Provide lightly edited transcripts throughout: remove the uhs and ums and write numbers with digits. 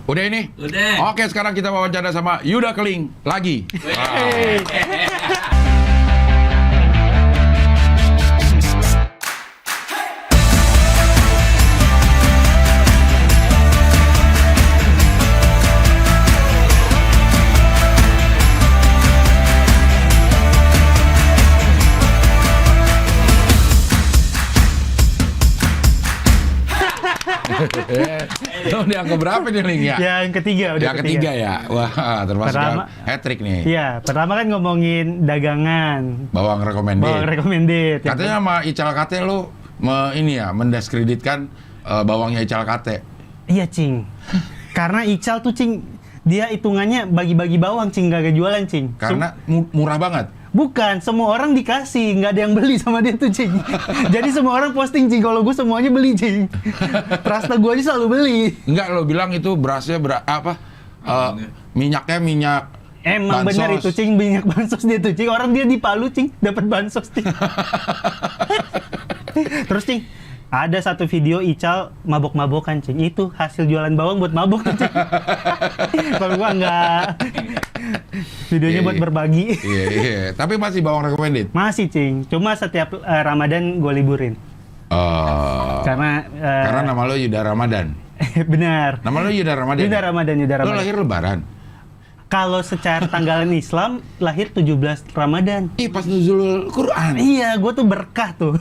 Udah ini? Udah. Oke, sekarang kita wawancara sama Yuda Keling lagi. Udah yang keberapa nih Ling ya? Yang ketiga, udah Yang ketiga ya? Wah, termasuk Pertama- hat-trick nih. Iya, pertama kan ngomongin dagangan, Bawang recommended. bawang recommended. Katanya sama Ical Kate lu mendiskreditkan bawangnya Ical Kate. Iya, Cing. Karena Ical tuh, Cing, dia hitungannya bagi-bagi bawang, Cing, gak jualan, Cing. Karena murah banget. Bukan, semua orang dikasih, nggak ada yang beli sama dia tuh, Cing. Jadi semua orang posting, Cing, kalau gue semuanya beli, Cing. Trasta gue aja selalu beli. Enggak, lo bilang itu berasnya minyaknya minyak Emang bansos. bener itu, Cing, minyak bansos dia tuh, Cing. Orang dia di Palu, Cing, dapat bansos, Cing. Terus, Cing, ada satu video Ical mabok-mabokan, Cing. Itu hasil jualan bawang buat mabok, Cing. Kalau gua enggak. Videonya Iya, buat iya. berbagi. Iya. Tapi masih bawang recommended. Masih, Cing. Cuma setiap Ramadan gue liburin. Karena Karena nama lo Yuda Ramadan. benar. Nama lo Yuda Ramadan. Yuda Ramadan, Yuda Lo Ramadan. lahir Lebaran. Kalau secara tanggalan Islam, lahir 17 Ramadan. Ih, pas nuzulul Quran. Iya, gue tuh berkah tuh.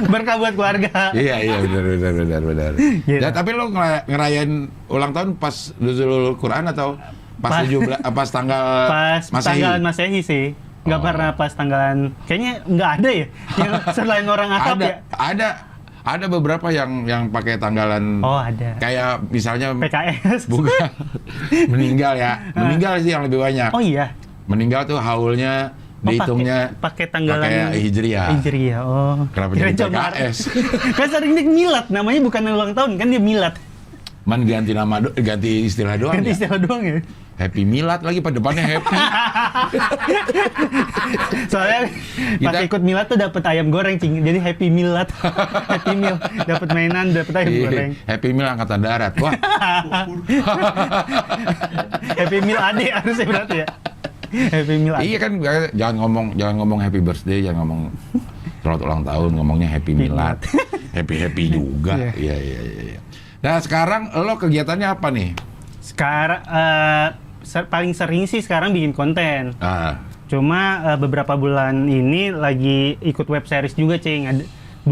Berkah buat keluarga. Iya, benar. Gitu. Ya, tapi lo ngerayain ulang tahun pas nuzulul Quran atau pas 17 pas tanggal Pas Masehi? tanggalan Masehi sih. Nggak Oh. pernah pas tanggalan, kayaknya nggak ada ya yang selain orang Arab ya. Ada beberapa yang pakai tanggalan Oh, ada. kayak misalnya PKS. bukan meninggal ya. Meninggal sih yang lebih banyak. Oh iya. Meninggal tuh haulnya Oh, dihitungnya pakai tanggalan pakai Hijriah. Hijriah. Oh. Kenapa Kirain jadi Jamar. PKS? Kan sering dia milad, namanya bukan ulang tahun, kan dia milad. Man ganti nama ganti istilah doang Ganti ya. istilah doang ya. Happy Milad lagi pada depannya happy. Soalnya pas Kita- ikut milad tuh dapat ayam goreng, Cing. Jadi happy milad. Happy meal, dapat mainan, dapat ayam goreng. Happy Meal Angkatan Darat. Wah, Happy meal ade harusnya berarti ya. Happy meal ade. iya kan jangan ngomong happy birthday, jangan ngomong selamat ulang tahun, ngomongnya happy milad. Happy juga. Iya. Iya. Nah, sekarang lo kegiatannya apa nih? Sekarang paling sering sih sekarang bikin konten. Ah, Cuma beberapa bulan ini lagi ikut web series juga, Cing. 2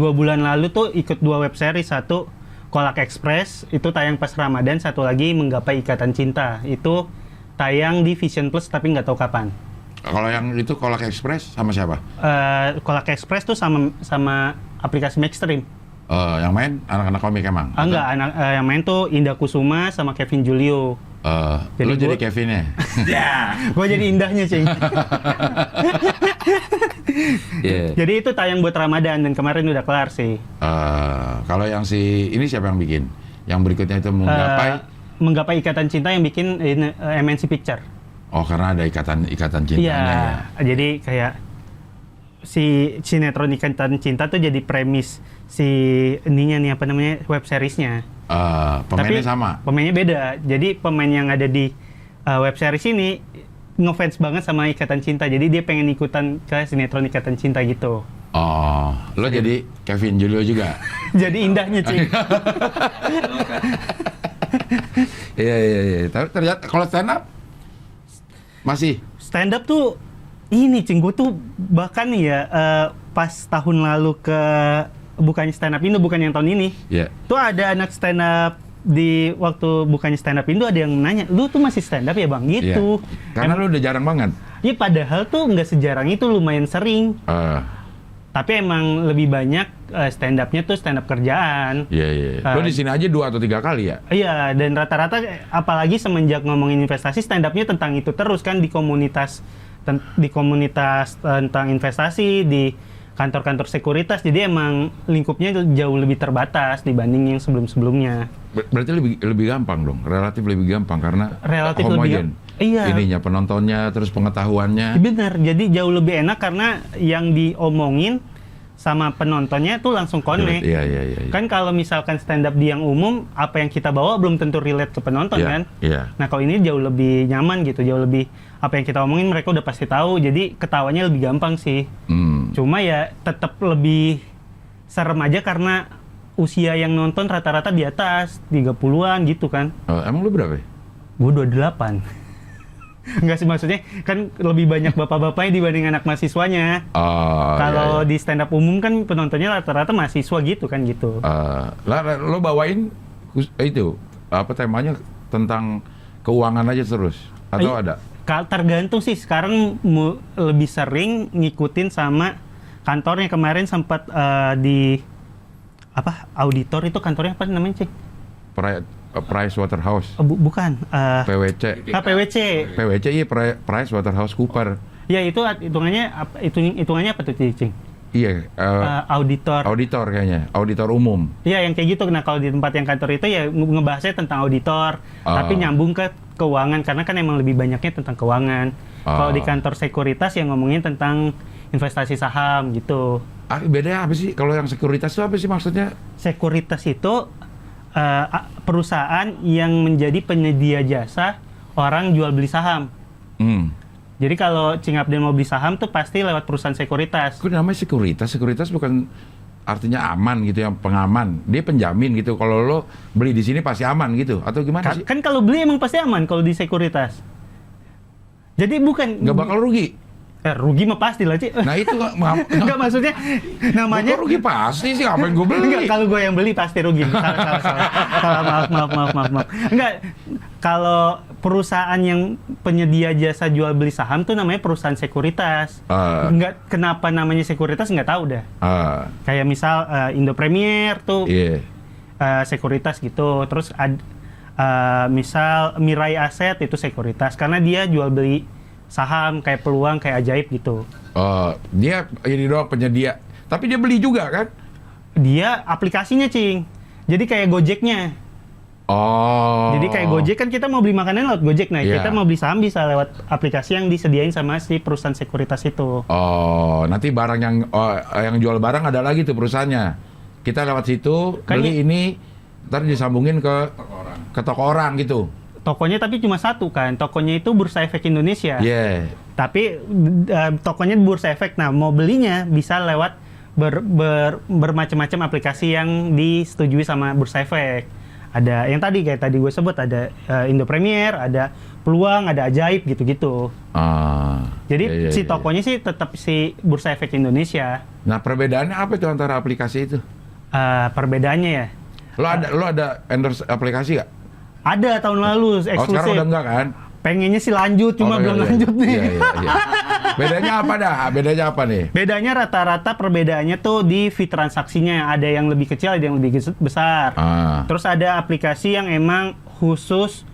bulan lalu tuh ikut 2 web series. Satu Kolak Express, itu tayang pas Ramadan. Satu lagi Menggapai Ikatan Cinta, itu tayang di Vision Plus tapi nggak tahu kapan. kalau yang itu Kolak Express sama siapa? Kolak Express tuh sama aplikasi Maxstream. Yang main anak-anak komik emang? Enggak, yang main tuh Indah Kusuma sama Kevin Julio. Lo jadi gua- Kevinnya? Ya. Gue jadi indahnya, Cing. Iya. Jadi itu tayang buat Ramadan dan kemarin udah kelar sih. Kalau yang ini siapa yang bikin? Yang berikutnya itu Menggapai. Menggapai Ikatan Cinta yang bikin MNC Picture. Oh, karena ada ikatan cintanya Iya, ya. jadi kayak si sinetron Ikatan Cinta tuh jadi premis si ininya nih, apa namanya, web seriesnya. Pemainnya sama. Pemainnya beda. Jadi pemain yang ada di web series ini ngefans banget sama Ikatan Cinta. Jadi dia pengen ikutan ke sinetron Ikatan Cinta gitu. Oh, lo jadi Kevin Julio juga. Jadi indahnya, Cing. Iya. Tapi ternyata kalau stand up masih. Stand up tuh ini, Cing, gue tuh bahkan nih ya pas tahun lalu ke bukannya stand up Indo, bukan yang tahun ini. Iya. Tuh ada anak stand up di waktu bukannya stand up Indo, ada yang nanya, "Lu tuh masih stand up ya, Bang?" Gitu. Iya. Karena lo udah jarang banget. Iya, padahal tuh nggak sejarang itu, lumayan sering. Tapi emang lebih banyak stand up-nya tuh stand up kerjaan. Iya. Lo di sini aja 2 atau 3 kali ya? Iya, dan rata-rata apalagi semenjak ngomongin investasi, stand up-nya tentang itu terus kan, di komunitas tentang investasi, di kantor-kantor sekuritas. Jadi emang lingkupnya jauh lebih terbatas dibanding yang sebelum-sebelumnya. Berarti lebih gampang dong, relatif lebih gampang karena Relatif lebih homogen. iya. Ininya penontonnya, terus pengetahuannya. Benar, jadi jauh lebih enak karena yang diomongin sama penontonnya tuh langsung connect. Iya. Kan kalau misalkan stand up di yang umum, apa yang kita bawa belum tentu relate ke penonton kan. Iya. Nah kalau ini jauh lebih nyaman gitu, jauh lebih apa yang kita omongin mereka udah pasti tahu, jadi ketawanya lebih gampang sih. Cuma ya tetap lebih serem aja karena usia yang nonton rata-rata di atas 30-an gitu kan. Emang lu berapa? Gue 28. Enggak sih, maksudnya kan lebih banyak bapak-bapaknya dibanding anak mahasiswanya. Kalau di stand up umum kan penontonnya rata-rata mahasiswa gitu kan gitu. Lo bawain itu apa temanya tentang keuangan aja terus atau ada? Tergantung sih, sekarang lebih sering ngikutin sama kantornya. Kemarin sempat di apa auditor itu kantornya apa namanya Cik? Price Waterhouse. Bukan. PwC. PwC iya Price Waterhouse Cooper. Ya itu hitungannya apa tuh Cing? Iya. Auditor. Auditor kayaknya. Auditor umum. Iya yang kayak gitu. Nah kalau di tempat yang kantor itu ya ngebahasnya tentang auditor, tapi nyambung ke keuangan karena kan emang lebih banyaknya tentang keuangan. Kalau di kantor sekuritas yang ngomongin tentang investasi saham gitu. Bedanya apa sih? Kalau yang sekuritas itu apa sih maksudnya? Sekuritas itu perusahaan yang menjadi penyedia jasa orang jual beli saham. Jadi kalau Cing Abdin mau beli saham tuh pasti lewat perusahaan sekuritas. Kok namanya sekuritas? Sekuritas bukan artinya aman gitu, yang pengaman. Dia penjamin gitu. Kalau lo beli di sini pasti aman gitu. Atau gimana sih? Kan kalau beli emang pasti aman kalau di sekuritas. Jadi bukan... Nggak bakal rugi? Rugi mah pasti lah, Cik. Nah itu nggak maksudnya namanya kok rugi pasti sih, ngapain gue beli? Enggak, kalau gue yang beli pasti rugi. Salah, maaf. Enggak, kalau perusahaan yang penyedia jasa jual beli saham tuh namanya perusahaan sekuritas. Enggak, kenapa namanya sekuritas nggak tahu dah. Kayak misal Indo Premier tuh sekuritas gitu. Terus misal Mirai Aset itu sekuritas karena dia jual beli saham kayak peluang kayak ajaib gitu. Dia ini doang penyedia. Tapi dia beli juga kan? Dia aplikasinya Cing. Jadi kayak Gojeknya. Jadi kayak Gojek kan kita mau beli makanan lewat Gojek. Nah kita mau beli saham bisa lewat aplikasi yang disediain sama si perusahaan sekuritas itu. Nanti barang yang jual barang ada lagi tuh perusahaannya. Kita lewat situ kan beli ini, ntar disambungin ke toko orang gitu. Tokonya tapi cuma satu kan, tokonya itu Bursa Efek Indonesia. Tapi tokonya Bursa Efek. Nah mau belinya bisa lewat bermacam-macam aplikasi yang disetujui sama Bursa Efek. Ada yang kayak tadi gue sebut, ada Indo Premier, ada Peluang, ada Ajaib gitu-gitu. Jadi si tokonya sih tetap si Bursa Efek Indonesia. Nah perbedaannya apa itu antara aplikasi itu? Perbedaannya ya. Lo ada endorse aplikasi gak? Ada tahun lalu eksklusif. Sekarang udah enggak kan? Pengennya sih lanjut, cuma belum lanjut nih. Iya. Bedanya apa dah? Bedanya apa nih? Bedanya rata-rata perbedaannya tuh di fee transaksinya. Ada yang lebih kecil, ada yang lebih besar. Terus ada aplikasi yang emang khusus,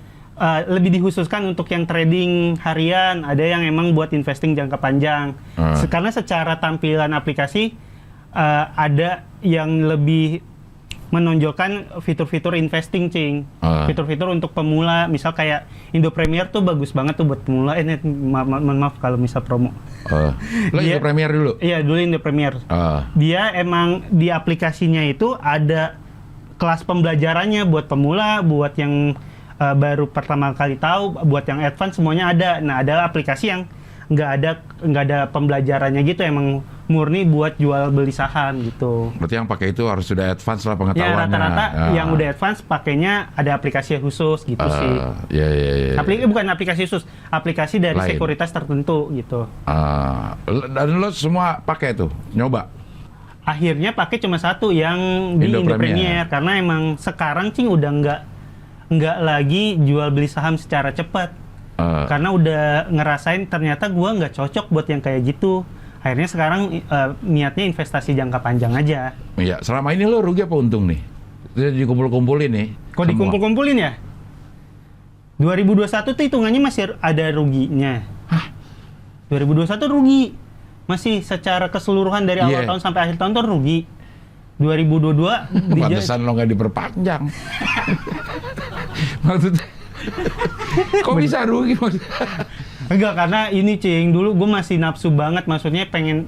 lebih dikhususkan untuk yang trading harian. Ada yang emang buat investing jangka panjang. Karena secara tampilan aplikasi, ada yang lebih menonjolkan fitur-fitur investing, Cing. Fitur-fitur untuk pemula, misal kayak Indo Premier tuh bagus banget tuh buat pemula. Maaf kalau misal promo. Lo Indo Premier dulu? Iya, dulu Indo Premier. Dia emang di aplikasinya itu ada kelas pembelajarannya buat pemula, buat yang baru pertama kali tahu, buat yang advance semuanya ada. Nah, ada aplikasi yang nggak ada pembelajarannya gitu, emang murni buat jual beli saham gitu. Berarti yang pakai itu harus sudah advance lah pengetahuannya. Ya rata-rata yang udah advance pakainya ada aplikasi khusus gitu sih. Iya. Bukan aplikasi khusus, aplikasi dari lain, sekuritas tertentu gitu. Dan lo semua pakai tuh, nyoba? Akhirnya pakai cuma satu yang di Indo Premier karena emang sekarang Cing udah nggak lagi jual beli saham secara cepat. Karena udah ngerasain ternyata gua nggak cocok buat yang kayak gitu. Akhirnya sekarang niatnya investasi jangka panjang aja. Iya, selama ini lo rugi apa untung nih? Dikumpul-kumpulin nih. Kok dikumpul-kumpulin ya? 2021 tuh hitungannya masih ada ruginya. 2021 rugi. Masih secara keseluruhan dari awal tahun sampai akhir tahun tuh rugi. 2022 pantesan lo nggak diperpanjang. Maksudnya kok bisa rugi? Enggak, karena ini Cing, dulu gue masih nafsu banget, maksudnya pengen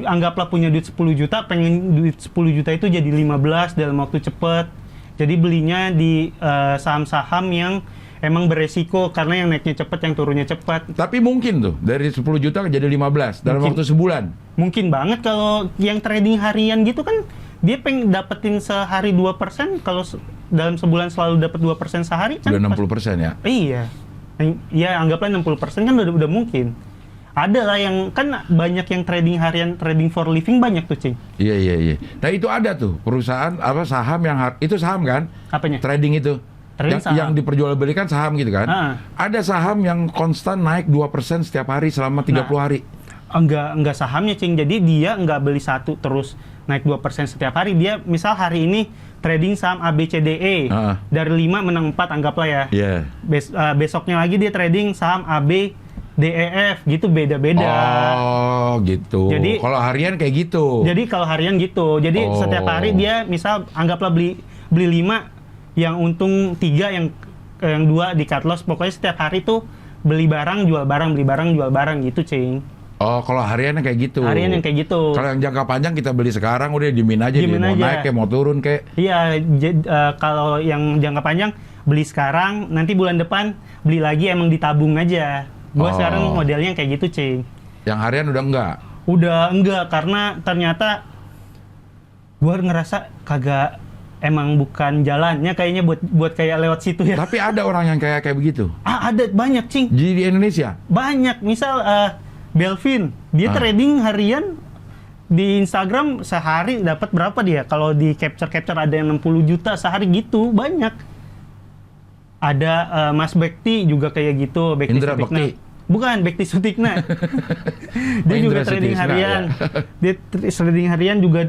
anggaplah punya duit 10 juta, pengen duit 10 juta itu jadi 15 dalam waktu cepat. Jadi belinya di saham-saham yang emang beresiko karena yang naiknya cepat, yang turunnya cepat. Tapi mungkin tuh dari 10 juta jadi 15 dalam Mungkin. waktu sebulan. Mungkin banget kalau yang trading harian gitu kan dia pengen dapetin sehari 2%, kalau dalam sebulan selalu dapat 2% sehari kan. Udah 60% ya. Iya. Ya anggaplah 60% kan udah mungkin. Ada lah yang kan banyak yang trading harian, trading for living banyak tuh, Cing. Iya. Nah itu ada tuh perusahaan apa saham yang itu saham kan? Apanya? Trading itu. Trading saham. Yang diperjualbelikan saham gitu kan? Ada saham yang konstan naik 2% setiap hari selama 30 hari. Enggak sahamnya, Cing. Jadi dia enggak beli satu terus naik 2% setiap hari. Dia misal hari ini trading saham ABCDE. Dari 5 menang 4 anggaplah ya. Iya. Besoknya lagi dia trading saham ABDEF gitu, beda-beda. Oh, gitu. Jadi kalau harian kayak gitu. Jadi kalau harian gitu. Jadi setiap hari dia misal anggaplah beli 5 yang untung 3, yang 2 di cut loss. Pokoknya setiap hari tuh beli barang, jual barang, beli barang, jual barang gitu, Cing. Oh, kalau harian yang kayak gitu. Harian yang kayak gitu. Kalau yang jangka panjang kita beli sekarang udah dimin aja, Dimin mau aja. naik kayak mau turun kayak. Iya, kalau yang jangka panjang beli sekarang, nanti bulan depan beli lagi, emang ditabung aja. Gua sekarang modelnya kayak gitu, Cing. Yang harian udah enggak? Udah enggak, karena ternyata gua ngerasa kagak, emang bukan jalannya kayaknya buat kayak lewat situ ya. Tapi ada orang yang kayak begitu. Ada banyak, Cing. Di Indonesia? Banyak. Misal Belvin, dia trading harian di Instagram sehari dapat berapa dia? Kalau di capture ada yang 60 juta sehari gitu, banyak. Ada Mas Bekti juga kayak gitu, Bekti Indra Sutikna. Bekti. Bukan, Bekti Sutikna. Dia juga Indra trading Sutikna, harian. ya. Dia trading harian juga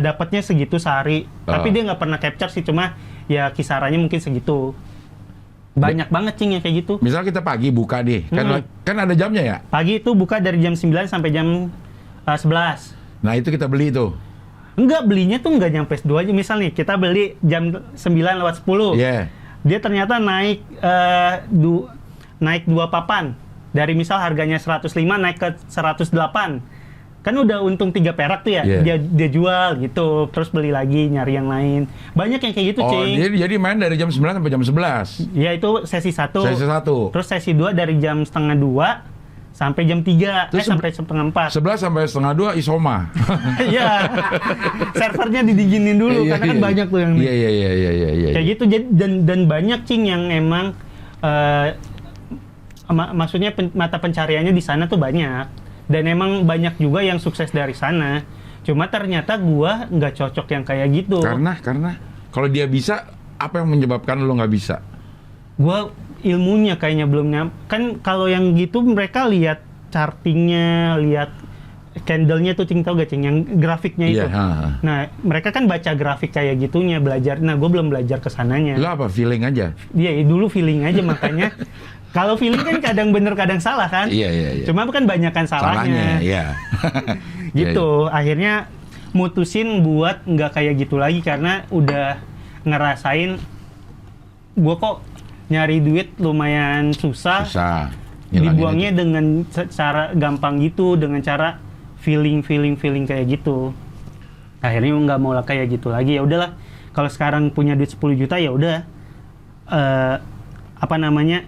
dapatnya segitu sehari. Tapi dia nggak pernah capture sih, cuma ya kisarannya mungkin segitu. Banyak banget, Cing, yang kayak gitu. Misal kita pagi buka nih, kan ada jamnya ya? Pagi itu buka dari jam 9 sampai jam 11. Nah itu kita beli itu. Enggak, belinya tuh enggak nyampe 2 aja. Misal nih, kita beli jam 9:10. Iya. Dia ternyata naik naik 2 papan. Dari misal harganya 105 naik ke 108. Kan udah untung 3 perak tuh ya. Yeah. Dia jual gitu, terus beli lagi, nyari yang lain. Banyak yang kayak gitu, Cing. Jadi main dari jam 9 sampai jam 11. Ya itu sesi 1. Sesi 1. Terus sesi 2 dari jam setengah 2 sampai jam 3. Terus Sampai setengah 4. 11 sampai setengah 2 isoma. Iya. Servernya didinginin dulu karena kan banyak tuh yang Iya. kayak gitu. Dan banyak, Cing, yang emang maksudnya mata pencariannya di sana tuh banyak. Dan emang banyak juga yang sukses dari sana. Cuma ternyata gua nggak cocok yang kayak gitu. Karena kalau dia bisa, apa yang menyebabkan lo nggak bisa? Gua ilmunya kayaknya belum kan kalau yang gitu mereka lihat chartingnya, lihat candlenya tuh, Cing, tau gak, Cing, yang grafiknya itu. Nah, mereka kan baca grafik kayak gitunya, belajar. Nah, gue belum belajar ke sananya. Lo apa, feeling aja? Iya, dulu feeling aja, makanya kalau feeling kan kadang bener kadang salah kan. Iya. Cuma kan banyakan salahnya. Iya. Gitu. Akhirnya mutusin buat nggak kayak gitu lagi karena udah ngerasain gue kok nyari duit lumayan susah. Dibuangnya dengan cara gampang gitu, dengan cara feeling kayak gitu. Akhirnya nggak mau lah kayak gitu lagi. Ya udahlah, kalau sekarang punya duit 10 juta ya udah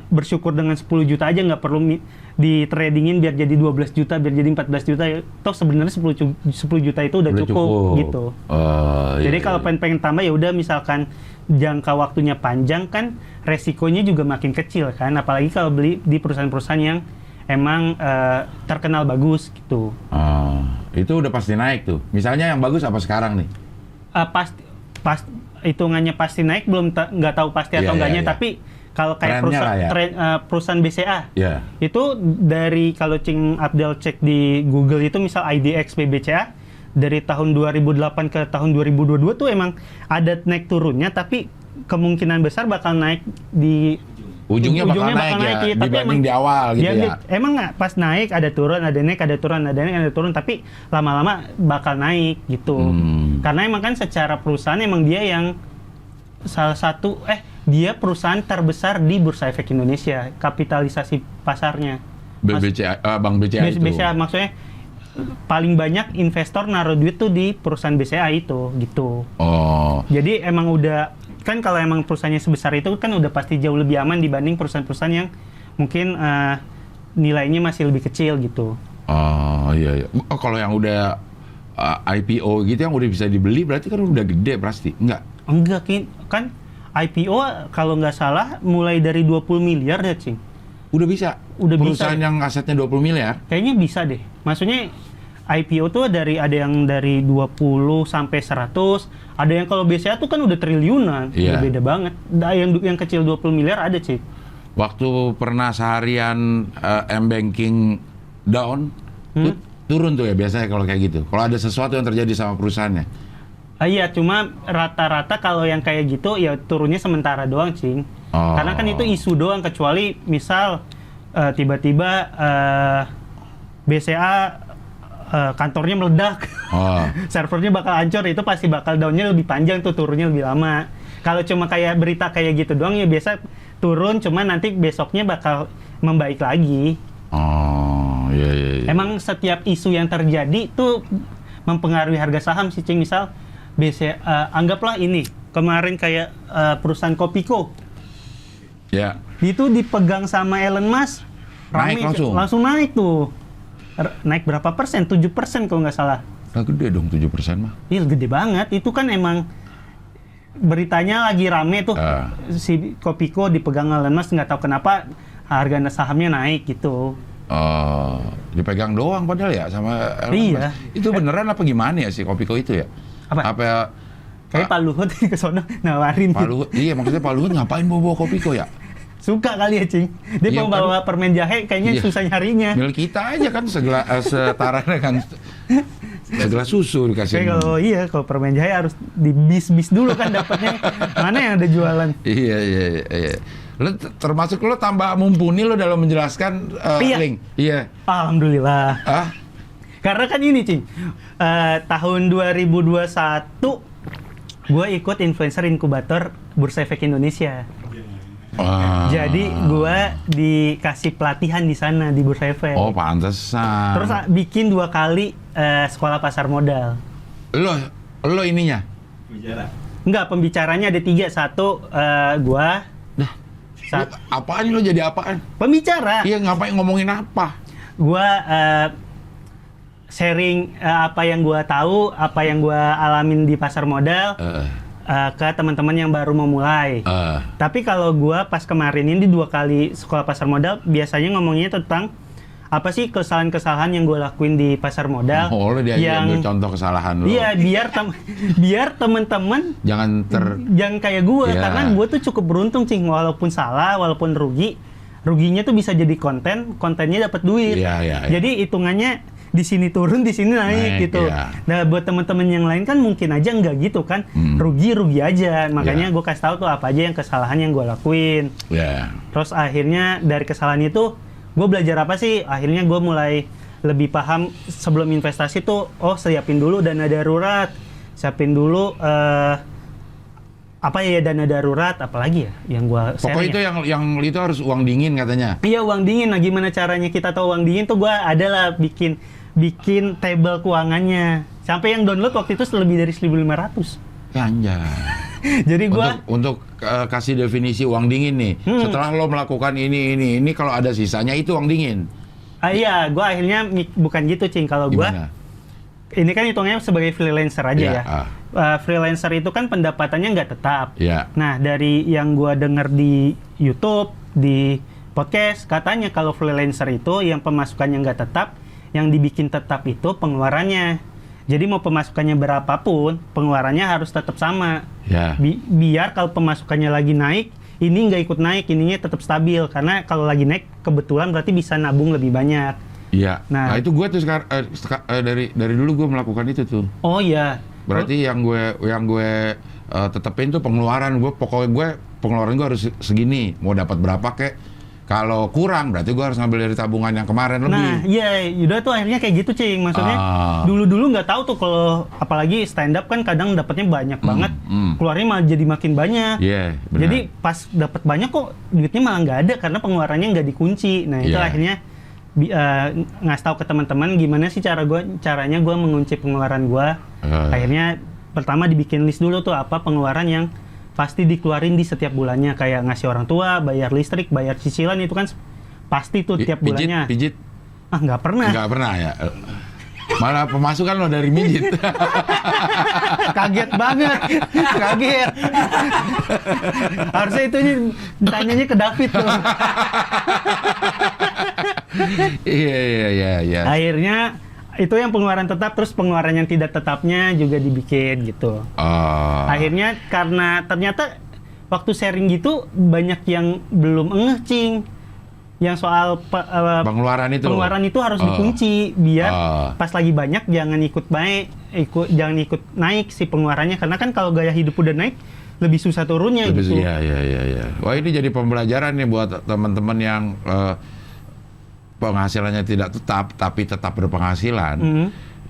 bersyukur dengan 10 juta aja, nggak perlu di tradingin biar jadi 12 juta, biar jadi 14 juta. Toh sebenarnya 10 juta itu udah cukup gitu. Jadi kalau pengen tambah ya udah, misalkan jangka waktunya panjang kan resikonya juga makin kecil kan, apalagi kalau beli di perusahaan-perusahaan yang emang terkenal bagus gitu. Itu udah pasti naik tuh. Misalnya yang bagus apa sekarang nih? Hitungannya pasti naik, nggak tahu pasti atau enggaknya, tapi kalau kayak perusahaan BCA, itu dari kalau Cing Abdel cek di Google itu misal IDX BBCA dari tahun 2008 ke tahun 2022 tuh emang ada naik turunnya, tapi kemungkinan besar bakal naik di ujungnya bakal naik ya, tapi dibanding di awal gitu ya. Emang pas naik ada turun, ada naik, ada turun, tapi lama-lama bakal naik gitu. Karena emang kan secara perusahaan emang dia yang salah satu dia perusahaan terbesar di Bursa Efek Indonesia, kapitalisasi pasarnya. Bank BCA itu. BCA maksudnya paling banyak investor naruh duit tuh di perusahaan BCA itu gitu. Oh. Jadi emang udah kan kalau emang perusahaannya sebesar itu kan udah pasti jauh lebih aman dibanding perusahaan-perusahaan yang mungkin nilainya masih lebih kecil gitu. Oh iya. Oh, kalau yang udah IPO gitu yang udah bisa dibeli berarti kan udah gede pasti. Enggak, kan IPO kalau nggak salah mulai dari 20 miliar ya, Cing. Udah bisa. Perusahaan yang asetnya 20 miliar? Kayaknya bisa deh. Maksudnya IPO tuh ada yang dari 20 sampai 100, ada yang kalau BCA tuh kan udah triliunan. Iya. Udah beda banget. Yang kecil 20 miliar ada, Cing. Waktu pernah seharian M-Banking down, turun tuh ya biasanya kalau kayak gitu. Kalau ada sesuatu yang terjadi sama perusahaannya. Iya, cuma rata-rata kalau yang kayak gitu ya turunnya sementara doang, Cing. Oh. Karena kan itu isu doang, kecuali misal tiba-tiba BCA kantornya meledak, servernya bakal hancur, itu pasti bakal downnya lebih panjang tuh, turunnya lebih lama. Kalau cuma kayak berita kayak gitu doang ya biasa turun, cuma nanti besoknya bakal membaik lagi. Oh, iya. Emang setiap isu yang terjadi tuh mempengaruhi harga saham sih, Cing. Misal BCA, anggaplah ini kemarin kayak perusahaan Kopiko. Ya. Itu dipegang sama Elon Musk, Naik langsung naik tuh. Naik berapa persen? 7% kalau nggak salah. Nah, gede dong 7% mah. Iya, gede banget. Itu kan emang beritanya lagi rame tuh. Si Kopiko dipegang Elon Musk, nggak tahu kenapa harga sahamnya naik gitu. Dipegang doang padahal ya sama Elon Iya. Musk. Itu beneran apa gimana ya si Kopiko itu ya? Apa? Kayak Pak Luhut ke sono nawarin. Pak Luhut, iya maksudnya Pak Luhut ngapain bawa Kopiko ya? Suka kali ya, Cing. Dia Iya, mau bawa permen jahe kayaknya susah nyarinya. Milik kita aja kan setara dengan segelas susu dikasih. Kayak kalau permen jahe harus di bis dulu kan dapatnya. Mana yang ada jualan? Iya. Termasuk lo tambah mumpuni lo dalam menjelaskan link. Iya. Alhamdulillah. Karena kan ini, Cing. Tahun 2021 gue ikut influencer inkubator Bursa Efek Indonesia. Jadi gue dikasih pelatihan di sana di Bursa Efek. Oh, pantesan. Terus bikin 2 kali sekolah pasar modal. Lo ininya? Enggak, pembicaranya ada 3. Satu gue. Apaan lo jadi apaan? Pembicara. Iya, ngapain ngomongin apa? Gue sharing apa yang gue tahu, apa yang gue alamin di pasar modal ke teman-teman yang baru memulai. Tapi kalau gue pas kemarin ini 2 kali sekolah pasar modal, biasanya ngomongnya tentang apa sih kesalahan-kesalahan yang gue lakuin di pasar modal. Oh, lo ambil contoh kesalahan lo. Iya, biar teman-teman jangan kayak gue, karena gue tuh cukup beruntung, Cing. Walaupun salah, walaupun ruginya tuh bisa jadi kontennya dapat duit. Iya. Jadi hitungannya di sini turun, di sini naik gitu. Iya. Nah, buat teman-teman yang lain kan mungkin aja nggak gitu kan, rugi aja. Makanya gue kasih tahu tuh apa aja yang kesalahan yang gue lakuin. Terus akhirnya dari kesalahan itu gue belajar apa sih? Akhirnya gue mulai lebih paham sebelum investasi tuh, siapin dulu dana darurat, siapin dulu apa ya dana darurat, apalagi ya yang gue share. Pokoknya itu yang itu harus uang dingin katanya. Iya, uang dingin. Nah, gimana caranya kita tahu uang dingin tuh? Gue adalah bikin table keuangannya. Sampai yang download waktu itu lebih dari 1.500. Anjay. Jadi gue untuk kasih definisi uang dingin nih. Setelah lo melakukan ini kalau ada sisanya itu uang dingin. Iya, gue akhirnya bukan gitu, Cing. Kalau gue ini kan hitungnya sebagai freelancer aja ya. Freelancer itu kan pendapatannya nggak tetap. Nah, dari yang gue denger di YouTube, di podcast, katanya kalau freelancer itu yang pemasukannya nggak tetap, yang dibikin tetap itu pengeluarannya. Jadi mau pemasukannya berapapun, pengeluarannya harus tetap sama. Biar kalau pemasukannya lagi naik, ini nggak ikut naik, ininya tetap stabil. Karena kalau lagi naik, kebetulan berarti bisa nabung lebih banyak. Iya. Nah, itu gue tuh sekarang dari dulu gue melakukan itu tuh. Oh iya. Berarti yang gue tetepin tuh pengeluaran gue. Pokoknya pengeluaran gue harus segini. Mau dapat berapa kek? Kalau kurang berarti gue harus ngambil dari tabungan yang kemarin lebih. Nah, iya, udah tuh akhirnya kayak gitu, Cing. Maksudnya dulu nggak tahu tuh kalau apalagi stand up kan kadang dapatnya banyak banget, keluarnya malah jadi makin banyak. Jadi pas dapat banyak kok duitnya malah nggak ada karena pengeluarannya nggak dikunci. Nah, itu akhirnya ngasih tahu ke teman-teman gimana sih caranya gue mengunci pengeluaran gue. Akhirnya pertama dibikin list dulu tuh apa pengeluaran yang pasti dikeluarin di setiap bulannya, kayak ngasih orang tua, bayar listrik, bayar cicilan, itu kan pasti tuh tiap bulannya. Pijit? Nggak pernah. Nggak pernah ya? Malah pemasukan lo dari mijit. Kaget banget, kaget. Harusnya itu tanyanya ke David tuh. Iya. Akhirnya itu yang pengeluaran tetap, terus pengeluaran yang tidak tetapnya juga dibikin gitu. Akhirnya karena ternyata waktu sharing gitu banyak yang belum ngeh, Cing. Yang soal pengeluaran itu harus dikunci biar pas lagi banyak jangan jangan ikut naik si pengeluarannya, karena kan kalau gaya hidup udah naik lebih susah turunnya gitu. Iya. Wah, ini jadi pembelajaran nih buat teman-teman yang penghasilannya tidak tetap tapi tetap berpenghasilan.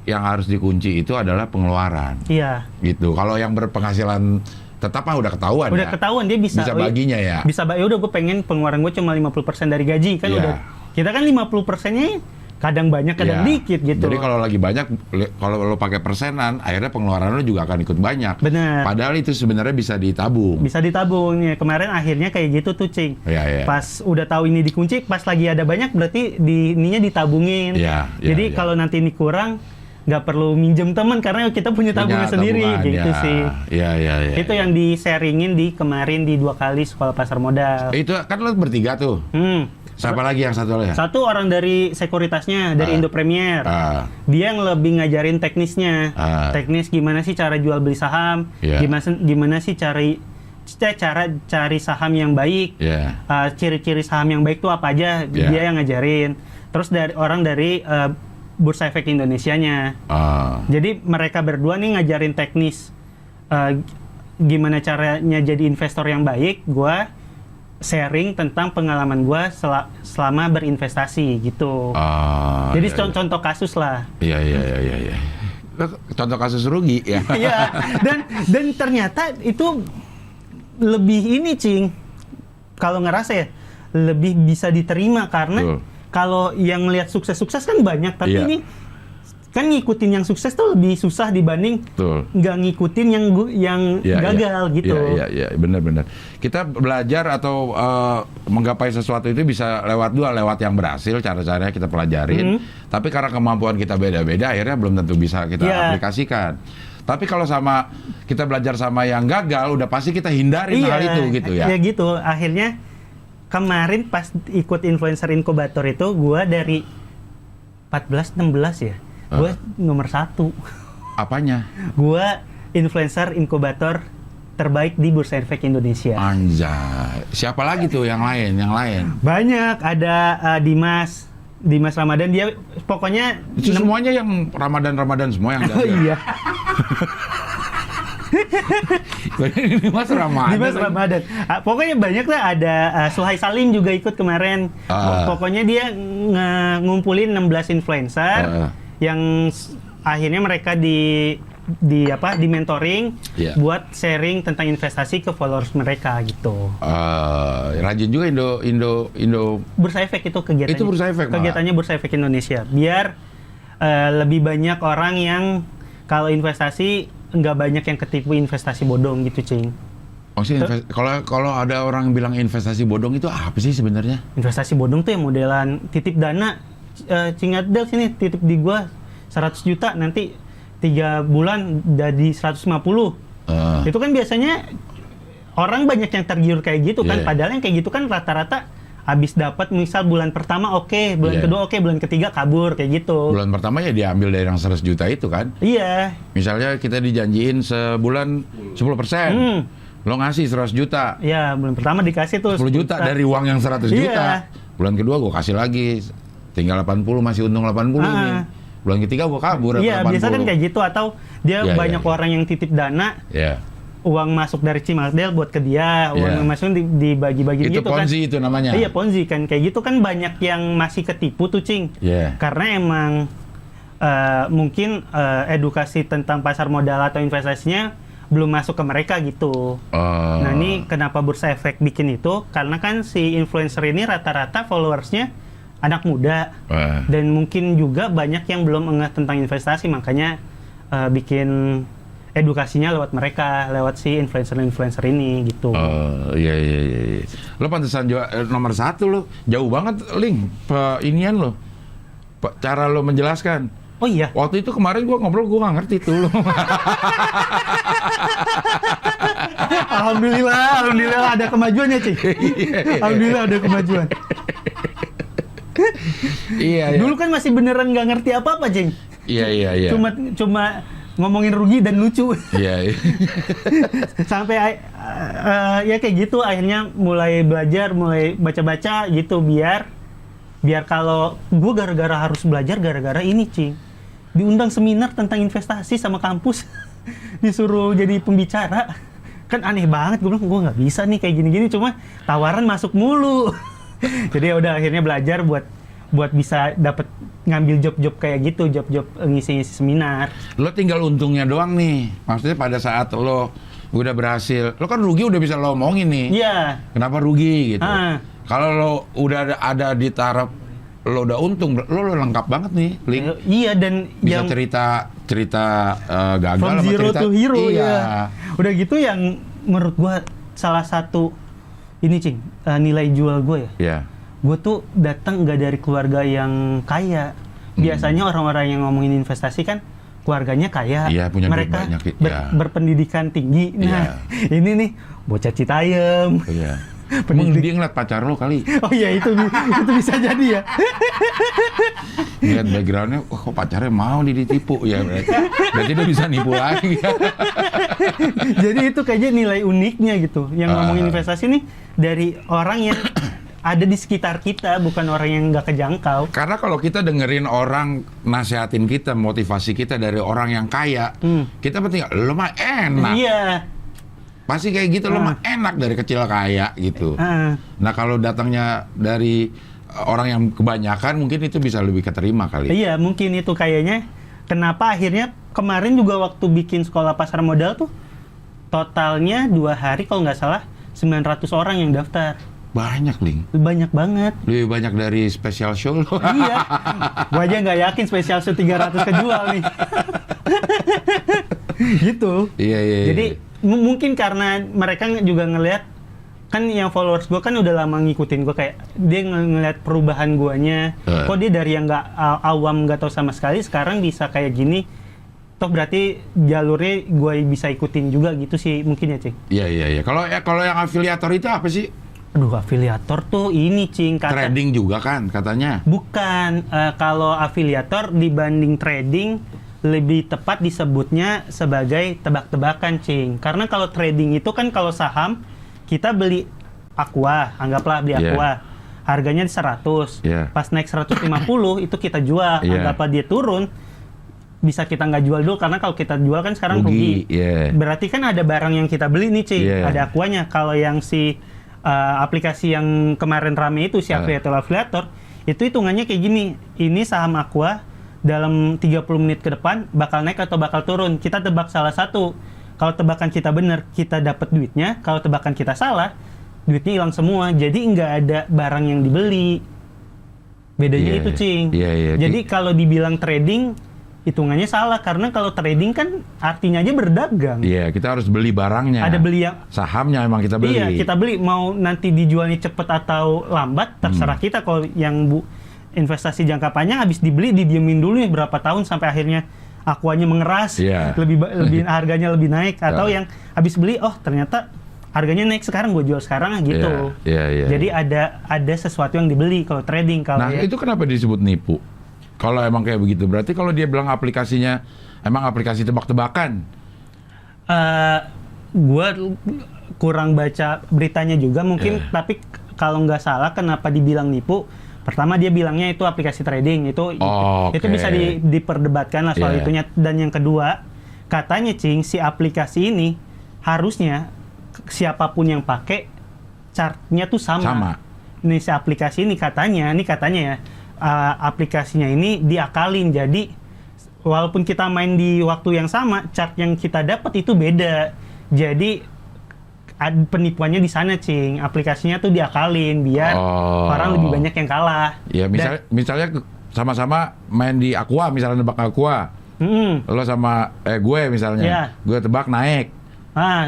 Yang harus dikunci itu adalah pengeluaran. Iya. Gitu. Kalau yang berpenghasilan tetap udah ketahuan. Udah ketahuan, dia bisa baginya ya. Bisa udah gue pengen pengeluaran gue cuma 50% dari gaji kan. Udah. Kita kan 50%-nya kadang banyak kadang dikit gitu. Jadi kalau lagi banyak, kalau lo pakai persenan, akhirnya pengeluaran lo juga akan ikut banyak. Benar. Padahal itu sebenarnya bisa ditabung. Bisa ditabung ya. Kemarin akhirnya kayak gitu tuh, Cing. Pas udah tahu ini dikunci, pas lagi ada banyak berarti ininya ditabungin. Jadi kalau nanti ini kurang, nggak perlu minjem teman karena kita punya tabungan sendiri gitu sih. Iya. Itu yang di-sharingin kemarin di 2 kali sekolah pasar modal. Itu kan lo bertiga tuh. Siapa lagi yang satu ya? Satu orang dari sekuritasnya, dari Indo Premier. Dia yang lebih ngajarin teknisnya. Teknis gimana sih cara jual beli saham, gimana sih cara cari saham yang baik, ciri-ciri saham yang baik tuh apa aja, dia yang ngajarin. Terus orang dari Bursa Efek Indonesianya. Jadi mereka berdua nih ngajarin teknis gimana caranya jadi investor yang baik. Gua sharing tentang pengalaman gue selama berinvestasi gitu. Jadi contoh kasus lah. Iya. Contoh kasus rugi ya. Iya. Dan ternyata itu lebih ini, Cing. Kalau ngerasa ya lebih bisa diterima karena kalau yang lihat sukses-sukses kan banyak, tapi ini kan ngikutin yang sukses tuh lebih susah dibanding nggak ngikutin yang gagal gitu. Iya, benar. Kita belajar atau menggapai sesuatu itu bisa lewat yang berhasil, cara-caranya kita pelajarin. Tapi karena kemampuan kita beda-beda, akhirnya belum tentu bisa kita aplikasikan. Tapi kalau kita belajar sama yang gagal, udah pasti kita hindarin hal itu gitu ya. Iya gitu. Akhirnya kemarin pas ikut influencer inkubator itu, gua dari 14-16 ya. Gue nomor 1. Apanya? Gue influencer inkubator terbaik di Bursa Efek Indonesia. Anjay. Siapa lagi tuh yang lain? Banyak. Ada Dimas Ramadan. Dia pokoknya itu semuanya yang Ramadan semua yang ada. Iya. Dimas Ramadan. Pokoknya banyak lah. Ada Suhai Salim juga ikut kemarin. Pokoknya dia ngumpulin 16 influencer yang akhirnya mereka di mentoring buat sharing tentang investasi ke followers mereka gitu. Rajin juga Indo Bursa Efek itu kegiatannya. Itu Bursa Efek. Kegiatannya Bursa Efek Indonesia. Biar lebih banyak orang yang kalau investasi nggak banyak yang ketipu investasi bodong gitu, Cing. Kalau ada orang bilang investasi bodong itu apa sih sebenarnya? Investasi bodong tuh yang modelan titip dana. Cing Adel sini titip di gua 100 juta, nanti 3 bulan jadi 150. Itu kan biasanya orang banyak yang tergiur kayak gitu kan. Padahal yang kayak gitu kan rata-rata habis dapat misal bulan pertama bulan kedua bulan ketiga kabur kayak gitu. Bulan pertama ya diambil dari yang 100 juta itu kan. Iya. Misalnya kita dijanjiin sebulan 10%. Lo ngasih 100 juta. Iya, bulan pertama dikasih tuh 10 juta dari uang yang 100 juta. Bulan kedua gue kasih lagi. Tinggal 80, masih untung 80 ini. Bulan ketiga gue kabur. Iya, biasa kan kayak gitu. Atau dia banyak orang yang titip dana. Uang masuk dari Cimaldel buat ke dia, uang masuk dibagi-bagi gitu kan. Itu Ponzi itu namanya. Iya, Ponzi kan. Kayak gitu kan banyak yang masih ketipu tuh, Cing. Karena emang mungkin edukasi tentang pasar modal atau investasinya belum masuk ke mereka gitu. Nah, ini kenapa Bursa Efek bikin itu? Karena kan si influencer ini rata-rata followersnya anak muda dan mungkin juga banyak yang belum ngeh tentang investasi, makanya bikin edukasinya lewat mereka, lewat si influencer ini gitu. Iya. Lo pantesan nomor 1 lo, jauh banget link inian lo, cara lo menjelaskan. Oh iya. Waktu itu kemarin gua ngobrol, gua nggak ngerti tuh lo. Alhamdulillah ada kemajuannya, Cing. Alhamdulillah ada kemajuan. Iya. Dulu kan masih beneran nggak ngerti apa-apa, Cing. Iya. Cuma ngomongin rugi dan lucu. Iya. Sampai ya kayak gitu, akhirnya mulai belajar, mulai baca-baca gitu, biar kalau gue harus belajar gara-gara ini, Cing. Diundang seminar tentang investasi sama kampus. Disuruh jadi pembicara. Kan aneh banget, gue bilang gue nggak bisa nih kayak gini-gini, cuma tawaran masuk mulu. Jadi ya udah akhirnya belajar buat bisa dapat ngambil job-job kayak gitu, job-job ngisi-ngisi seminar. Lo tinggal untungnya doang nih. Maksudnya pada saat lo udah berhasil, lo kan rugi udah bisa lo omongin nih. Iya. Kenapa rugi gitu. Kalau lo udah ada di taraf lo udah untung, lo lengkap banget nih, Link. Iya, dan bisa cerita gagal from sama zero cerita to hero. Iya. Ya. Udah gitu yang menurut gua salah satu ini, Cing, nilai jual gue ya. Iya. Gue tuh datang nggak dari keluarga yang kaya. Biasanya orang-orang yang ngomongin investasi kan keluarganya kaya, punya mereka banyak, berpendidikan tinggi. Nah, ini nih bocah Citayam. Iya. Emang dia ngeliat pacar lo kali. Oh iya, itu bisa jadi ya. Lihat backgroundnya, kok pacarnya mau ditipu ya, berarti dia bisa nipu lagi. Jadi itu kayaknya nilai uniknya gitu. Yang ngomongin investasi nih dari orang yang ada di sekitar kita, bukan orang yang nggak kejangkau. Karena kalau kita dengerin orang nasehatin kita, motivasi kita dari orang yang kaya, kita penting, lo mah enak. Iya. Pasti kayak gitu, lo mah enak dari kecil kaya gitu. Nah kalau datangnya dari orang yang kebanyakan, mungkin itu bisa lebih keterima kali. Iya, mungkin itu kayaknya. Kenapa akhirnya kemarin juga waktu bikin sekolah pasar modal tuh, totalnya 2 hari kalau nggak salah 900 orang yang daftar. Banyak, Link. Banyak banget. Lebih banyak dari special show lo. Iya. Gua aja nggak yakin special show 300 kejual nih. Gitu. Iya. Jadi mungkin karena mereka juga ngelihat, kan yang followers gue kan udah lama ngikutin gue, kayak dia ngelihat perubahan guanya. Kok dia dari yang nggak awam, nggak tahu sama sekali, sekarang bisa kayak gini. Toh berarti jalurnya gue bisa ikutin juga gitu sih mungkin ya, Cing. Iya. Kalau yang afiliator itu apa sih? Aduh, afiliator tuh ini, Cing, trading juga kan katanya. Bukan, kalau afiliator dibanding trading lebih tepat disebutnya sebagai tebak-tebakan, Cing. Karena kalau trading itu kan kalau saham kita beli Aqua, anggaplah beli Aqua. Harganya 100. Pas naik 150 itu kita jual. Anggaplah dia turun, bisa kita nggak jual dulu, karena kalau kita jual kan sekarang rugi. Berarti kan ada barang yang kita beli nih, Cing. Ada Aquanya. Kalau yang si aplikasi yang kemarin rame itu, si afiliator, itu hitungannya kayak gini. Ini saham Aqua dalam 30 menit ke depan bakal naik atau bakal turun. Kita tebak salah satu. Kalau tebakan kita benar, kita dapat duitnya. Kalau tebakan kita salah, duitnya hilang semua. Jadi nggak ada barang yang dibeli. Bedanya itu, Cing. Jadi kalau dibilang trading, hitungannya salah. Karena kalau trading kan artinya aja berdagang. Iya, kita harus beli barangnya. Ada beli yang sahamnya emang kita beli. Iya, kita beli. Mau nanti dijualnya cepet atau lambat, terserah kita. Kalau yang investasi jangka panjang, habis dibeli didiemin dulu nih berapa tahun sampai akhirnya Aquanya mengeras, lebih harganya lebih naik, atau yang habis beli, oh ternyata harganya naik sekarang, gue jual sekarang gitu. Jadi ada sesuatu yang dibeli kalau trading. Nah, itu kenapa disebut nipu? Kalau emang kayak begitu, berarti kalau dia bilang aplikasinya emang aplikasi tebak-tebakan. Gue kurang baca beritanya juga mungkin, tapi kalau nggak salah kenapa dibilang nipu? Pertama dia bilangnya itu aplikasi trading, itu bisa diperdebatkan lah soal itunya. Dan yang kedua, katanya, Cing, si aplikasi ini harusnya siapapun yang pakai chartnya tuh sama. Ini si aplikasi ini katanya ya, aplikasinya ini diakalin. Jadi walaupun kita main di waktu yang sama, chart yang kita dapat itu beda. Jadi penipuannya di sana, Cing. Aplikasinya tuh diakalin biar orang lebih banyak yang kalah. Ya misalnya sama-sama main di Aqua, misalnya nebak Aqua. Lo sama gue misalnya, gue tebak naik.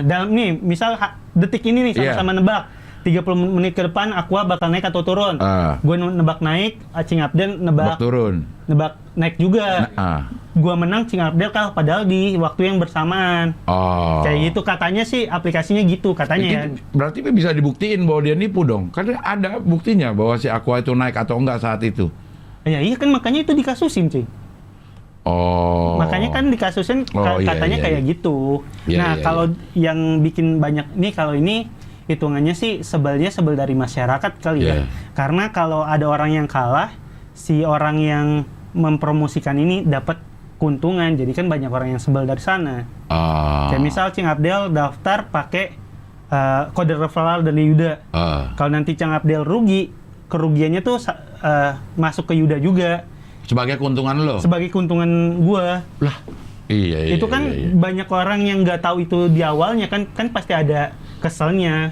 Dalam nih, misal detik ini nih sama-sama nebak. 30 menit ke depan Aqua bakal naik atau turun. Gue nebak naik, Cing Abdel nebak turun. Nebak naik juga. Gue menang, Cing Abdel kalah padahal di waktu yang bersamaan. Kayak gitu katanya sih, aplikasinya gitu katanya ya. Berarti bisa dibuktiin bahwa dia nipu dong. Karena ada buktinya bahwa si Aqua itu naik atau enggak saat itu. Iya kan makanya itu dikasusin, Cing. Makanya kan dikasusin katanya kayak gitu. Kalau yang bikin banyak nih, kalau ini hitungannya sih sebel dari masyarakat kali ya. Karena kalau ada orang yang kalah, si orang yang mempromosikan ini dapat keuntungan. Jadi kan banyak orang yang sebel dari sana. Kayak misal Cing Abdel daftar pakai kode referral dari Yuda. Kalau nanti Cing Abdel rugi, kerugiannya tuh masuk ke Yuda juga. Sebagai keuntungan lo? Sebagai keuntungan gua. Lah, iya. Itu kan banyak orang yang nggak tahu itu di awalnya kan pasti ada keselnya.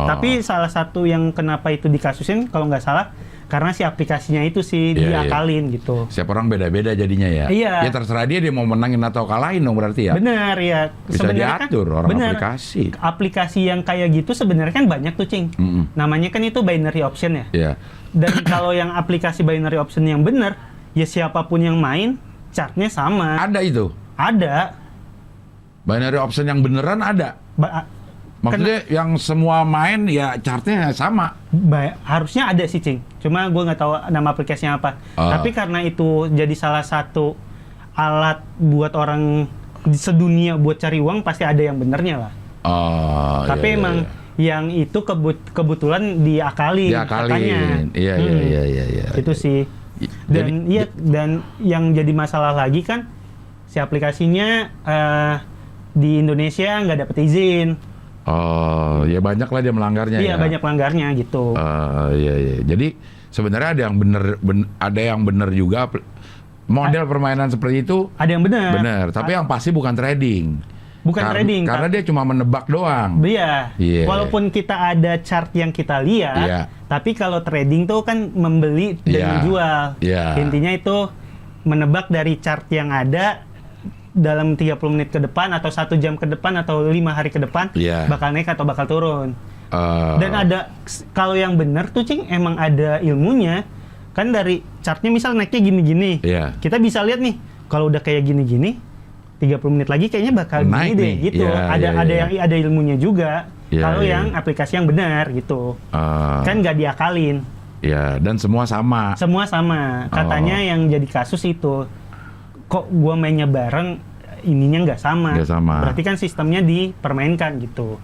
Tapi salah satu yang kenapa itu dikasusin kalau nggak salah karena si aplikasinya itu sih diakalin gitu. Setiap orang beda-beda jadinya ya. Iya. Ya terserah dia mau menangin atau kalahin dong berarti ya. Benar ya. Bisa sebenarnya diatur kan, orang aplikasi. Aplikasi yang kayak gitu sebenarnya kan banyak tuh, Cing. Namanya kan itu binary option ya. Iya. Dan kalau yang aplikasi binary option yang benar, ya siapapun yang main chartnya sama. Ada itu? Ada. Binary option yang beneran ada? Maksudnya yang semua main ya chartnya sama? Harusnya ada sih, Cing. Cuma gue nggak tahu nama aplikasinya apa. Tapi karena itu jadi salah satu alat buat orang sedunia buat cari uang, pasti ada yang benernya lah. Tapi emang yang itu kebetulan diakalin. Katanya. Iya. Itu sih. Dan yang jadi masalah lagi kan si aplikasinya di Indonesia nggak dapet izin. Ya banyak lah dia melanggarnya. Iya, banyak melanggarnya gitu. Iya. Jadi sebenarnya ada yang benar juga model permainan seperti itu. Ada yang benar. Benar, tapi yang pasti bukan trading. Trading. Karena dia cuma menebak doang. Iya. Walaupun kita ada chart yang kita lihat, tapi kalau trading tuh kan membeli dan menjual. Intinya itu menebak dari chart yang ada dalam 30 menit ke depan atau 1 jam ke depan atau 5 hari ke depan bakal naik atau bakal turun. Dan ada kalau yang benar tuh, Cing, emang ada ilmunya. Kan dari chartnya misal naiknya gini-gini. Kita bisa lihat nih, kalau udah kayak gini-gini 30 menit lagi kayaknya bakal naik gini deh gitu. Ada ilmunya juga. Kalau yang aplikasi yang benar gitu. Kan nggak diakalin. Dan semua sama. Semua sama. Katanya yang jadi kasus itu. Kok gua mainnya bareng, ininya nggak sama. Berarti kan sistemnya dipermainkan gitu.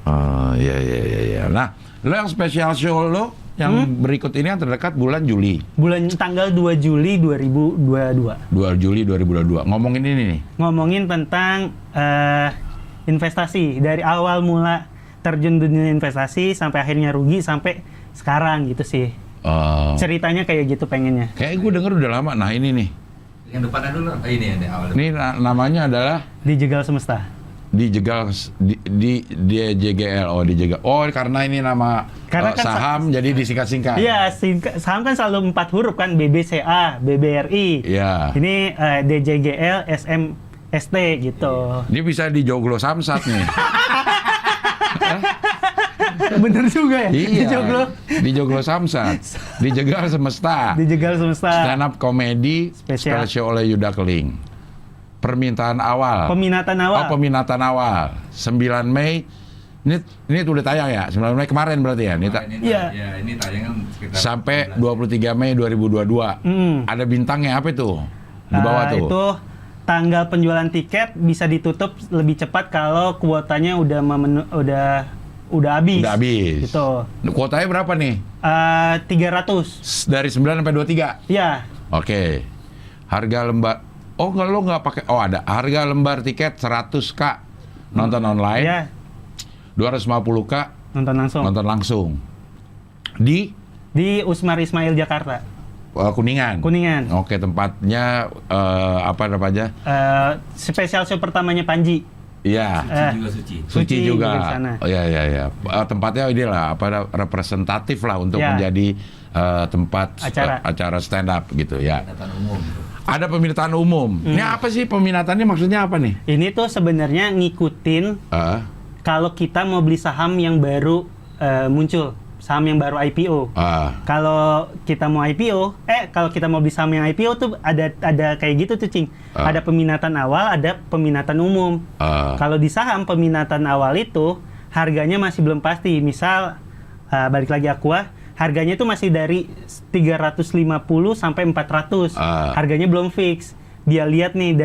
Iya. Nah, lo yang special show lo yang berikut ini yang terdekat bulan Juli. Tanggal 2 Juli 2022. 2 Juli 2022. Ngomongin ini nih. Ngomongin tentang investasi. Dari awal mula terjun dunia investasi sampai akhirnya rugi sampai sekarang gitu sih. Ceritanya kayak gitu pengennya. Kayak gue denger udah lama. Nah ini nih. Yang depannya dulu, ini yang awal. Ini namanya adalah Dijegal Semesta. Dijegal di DJGL. Dijegal. Karena ini nama saham jadi disingkat-singkat. Iya, saham kan selalu 4 huruf kan, BBCA, BBRI. Iya. Ini DJGL, SMST gitu. Ini bisa dijoglo samsat nih. Bener juga ya? Iya. Dijoglo samsat. Dijegal Semesta. Dijegal Semesta. Stand up comedy spesial oleh Yuda Keling. Peminatan awal. Peminatan awal. 9 Mei. Ini udah tayang ya? 9 Mei kemarin berarti ya? Ini tayang kan sekitar sampai 23 Mei 2022. Ada bintangnya apa itu? Di bawah tuh. Itu tanggal penjualan tiket bisa ditutup lebih cepat kalau kuotanya udah habis. Udah habis. Gitu. Kuotanya berapa nih? 300. Dari 9 sampai 23? Iya. Oke. Harga lembar. Lo nggak pakai. Ada. Harga lembar tiket 100K nonton online. Iya. 250K nonton langsung. Di Usmar Ismail Jakarta. Kuningan. Oke, tempatnya apa namanya? Spesial show pertamanya Panji. Iya. Suci di juga. sana. Oh iya. Tempatnya inilah representatif lah untuk Ya. menjadi tempat acara stand up gitu ya. Peminataan umum. Ada peminataan umum. Ini apa sih peminatannya, maksudnya apa nih? Ini tuh sebenarnya ngikutin kalau kita mau beli saham yang baru muncul, saham yang baru IPO. Kalau kita mau IPO, kalau kita mau beli saham yang IPO tuh ada kayak gitu tuh, Cing. Ada peminatan awal, ada peminatan umum. Kalau di saham peminatan awal itu harganya masih belum pasti. Misal balik lagi Aqua, harganya itu masih dari 350 sampai 400. Harganya belum fix. Dia lihat nih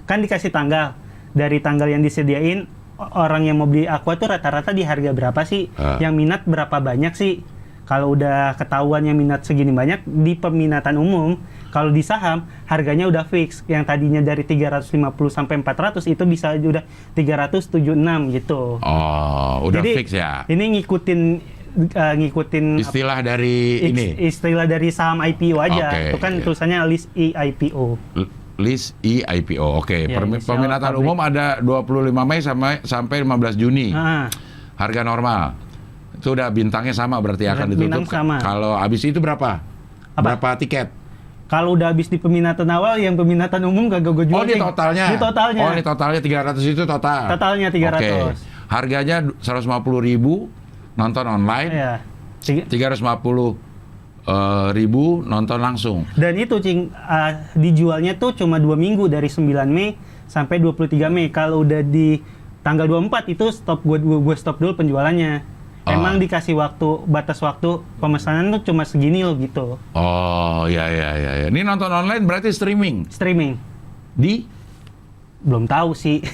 kan dikasih tanggal. Dari tanggal yang disediain, orang yang mau beli Aqua tuh rata-rata di harga berapa sih? Yang minat berapa banyak sih? Kalau udah ketahuan yang minat segini banyak, di peminatan umum, kalau di saham, harganya udah fix. Yang tadinya dari 350 sampai 400, itu bisa udah 376 gitu. Oh, udah Jadi, fix ya? Ini ngikutin Istilah dari ini? Istilah dari saham IPO aja. Oke, Itu kan iya. tulisannya list IPO. List IPO, oke. Ya, inisial Peminatan pabrik. umum ada 25 Mei sampai 15 Juni. Harga normal. Itu udah bintangnya sama berarti akan Bintang ditutup. sama. Kalau habis itu berapa? Berapa tiket? Kalau udah habis di peminatan awal, yang peminatan umum gak gue jual. Oh, ini totalnya? Di totalnya. Oh, ini totalnya 300 itu total? Totalnya 300. Oke. Harganya 150.000 nonton online. Iya. 350 ribu nonton langsung. Dan itu, Cing, dijualnya tuh cuma 2 minggu, dari 9 Mei sampai 23 Mei. Kalau udah di tanggal 24 itu gue stop dulu penjualannya. Emang dikasih batas waktu pemesanan tuh cuma segini loh gitu. Oh, ya. Ini nonton online berarti streaming? Streaming. Di? Belum tahu sih.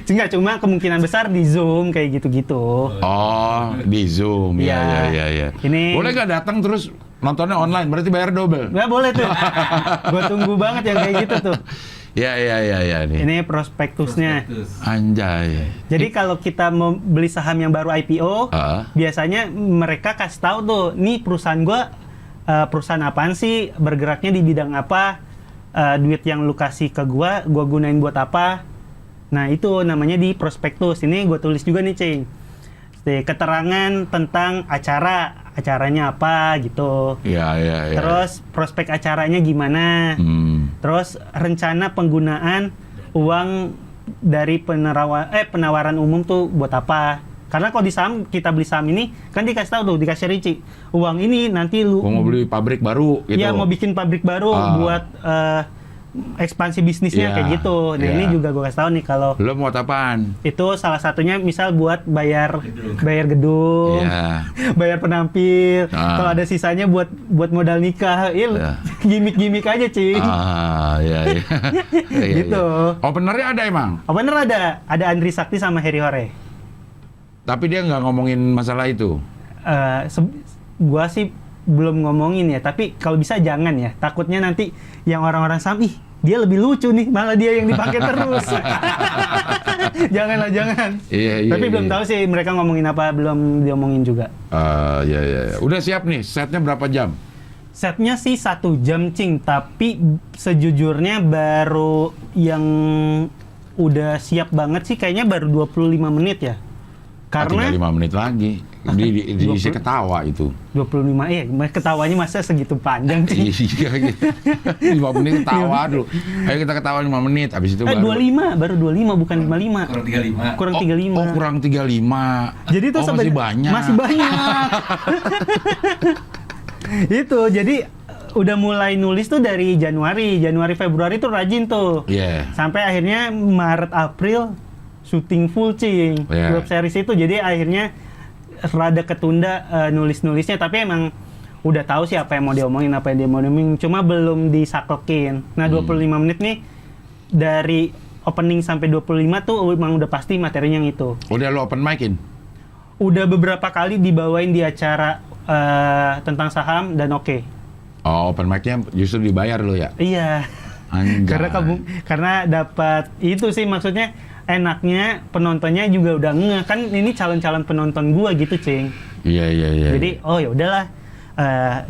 Enggak, cuma kemungkinan besar di Zoom kayak gitu-gitu. Oh, di Zoom. Ya. Ini Boleh nggak datang terus nontonnya online? Berarti bayar double? nggak boleh tuh. Gue tunggu banget yang kayak gitu tuh. Ya. Nih. Ini prospektusnya. Anjay. Jadi kalau kita mau beli saham yang baru IPO, biasanya mereka kasih tahu tuh, nih perusahaan gua perusahaan apaan sih, bergeraknya di bidang apa, duit yang lu kasih ke gua gunain buat apa. Nah, itu namanya di prospektus. Ini gue tulis juga nih, Cing. Keterangan tentang acaranya apa gitu. Ya. Terus prospek acaranya gimana. Terus rencana penggunaan uang dari penawaran umum tuh buat apa. Karena kalau di saham, kita beli saham ini, kan dikasih tahu tuh, dikasih rinci. Uang ini nanti lu... Mau beli pabrik baru gitu? Iya, mau bikin pabrik baru buat... ekspansi bisnisnya kayak gitu. Nah, ini juga gue kasih tahu nih kalau lo mau apaan? Itu salah satunya misal buat bayar gedung, bayar penampil. Kalau ada sisanya buat modal nikah. Gimmick aja, Cing. Iya. Gitu. Openernya ada emang? Opener ada Andri Sakti sama Heri Hore. Tapi dia nggak ngomongin masalah itu? Gua sih belum ngomongin ya, tapi kalau bisa jangan ya. Takutnya nanti yang orang-orang saham, dia lebih lucu nih, malah dia yang dipakai terus. Jangan. Iya. Tapi belum tahu sih mereka ngomongin apa, belum diomongin juga. Iya. Udah siap nih, setnya berapa jam? Setnya sih 1 jam, Cing, tapi sejujurnya baru yang udah siap banget sih kayaknya baru 25 menit ya. Karena 5 menit lagi. Diisi ketawa itu. 25, ketawanya masa segitu panjang, Cing? Iya. 5 menit ketawa dulu. Ayo kita ketawa 5 menit, habis itu baru. 25, bukan 55. Kurang 35. Kurang 35. Kurang 35. Jadi itu masih banyak. Masih banyak. Itu, jadi udah mulai nulis tuh dari Januari, Februari tuh rajin tuh. Iya. Sampai akhirnya Maret, April syuting full, Cing. Web series itu, jadi akhirnya rada ketunda nulis-nulisnya, tapi emang udah tahu sih apa yang mau diomongin, cuma belum disaklekin. Nah, 25 menit nih dari opening sampai 25 tuh emang udah pasti materinya yang itu. Udah lo open mic-in? Udah beberapa kali dibawain di acara tentang saham dan oke. Oh, open mic-nya justru dibayar lo ya? Iya. Anjay. Karena dapat itu sih, maksudnya enaknya penontonnya juga udah kan ini calon-calon penonton gua gitu, Cing. Iya. Jadi ya udahlah,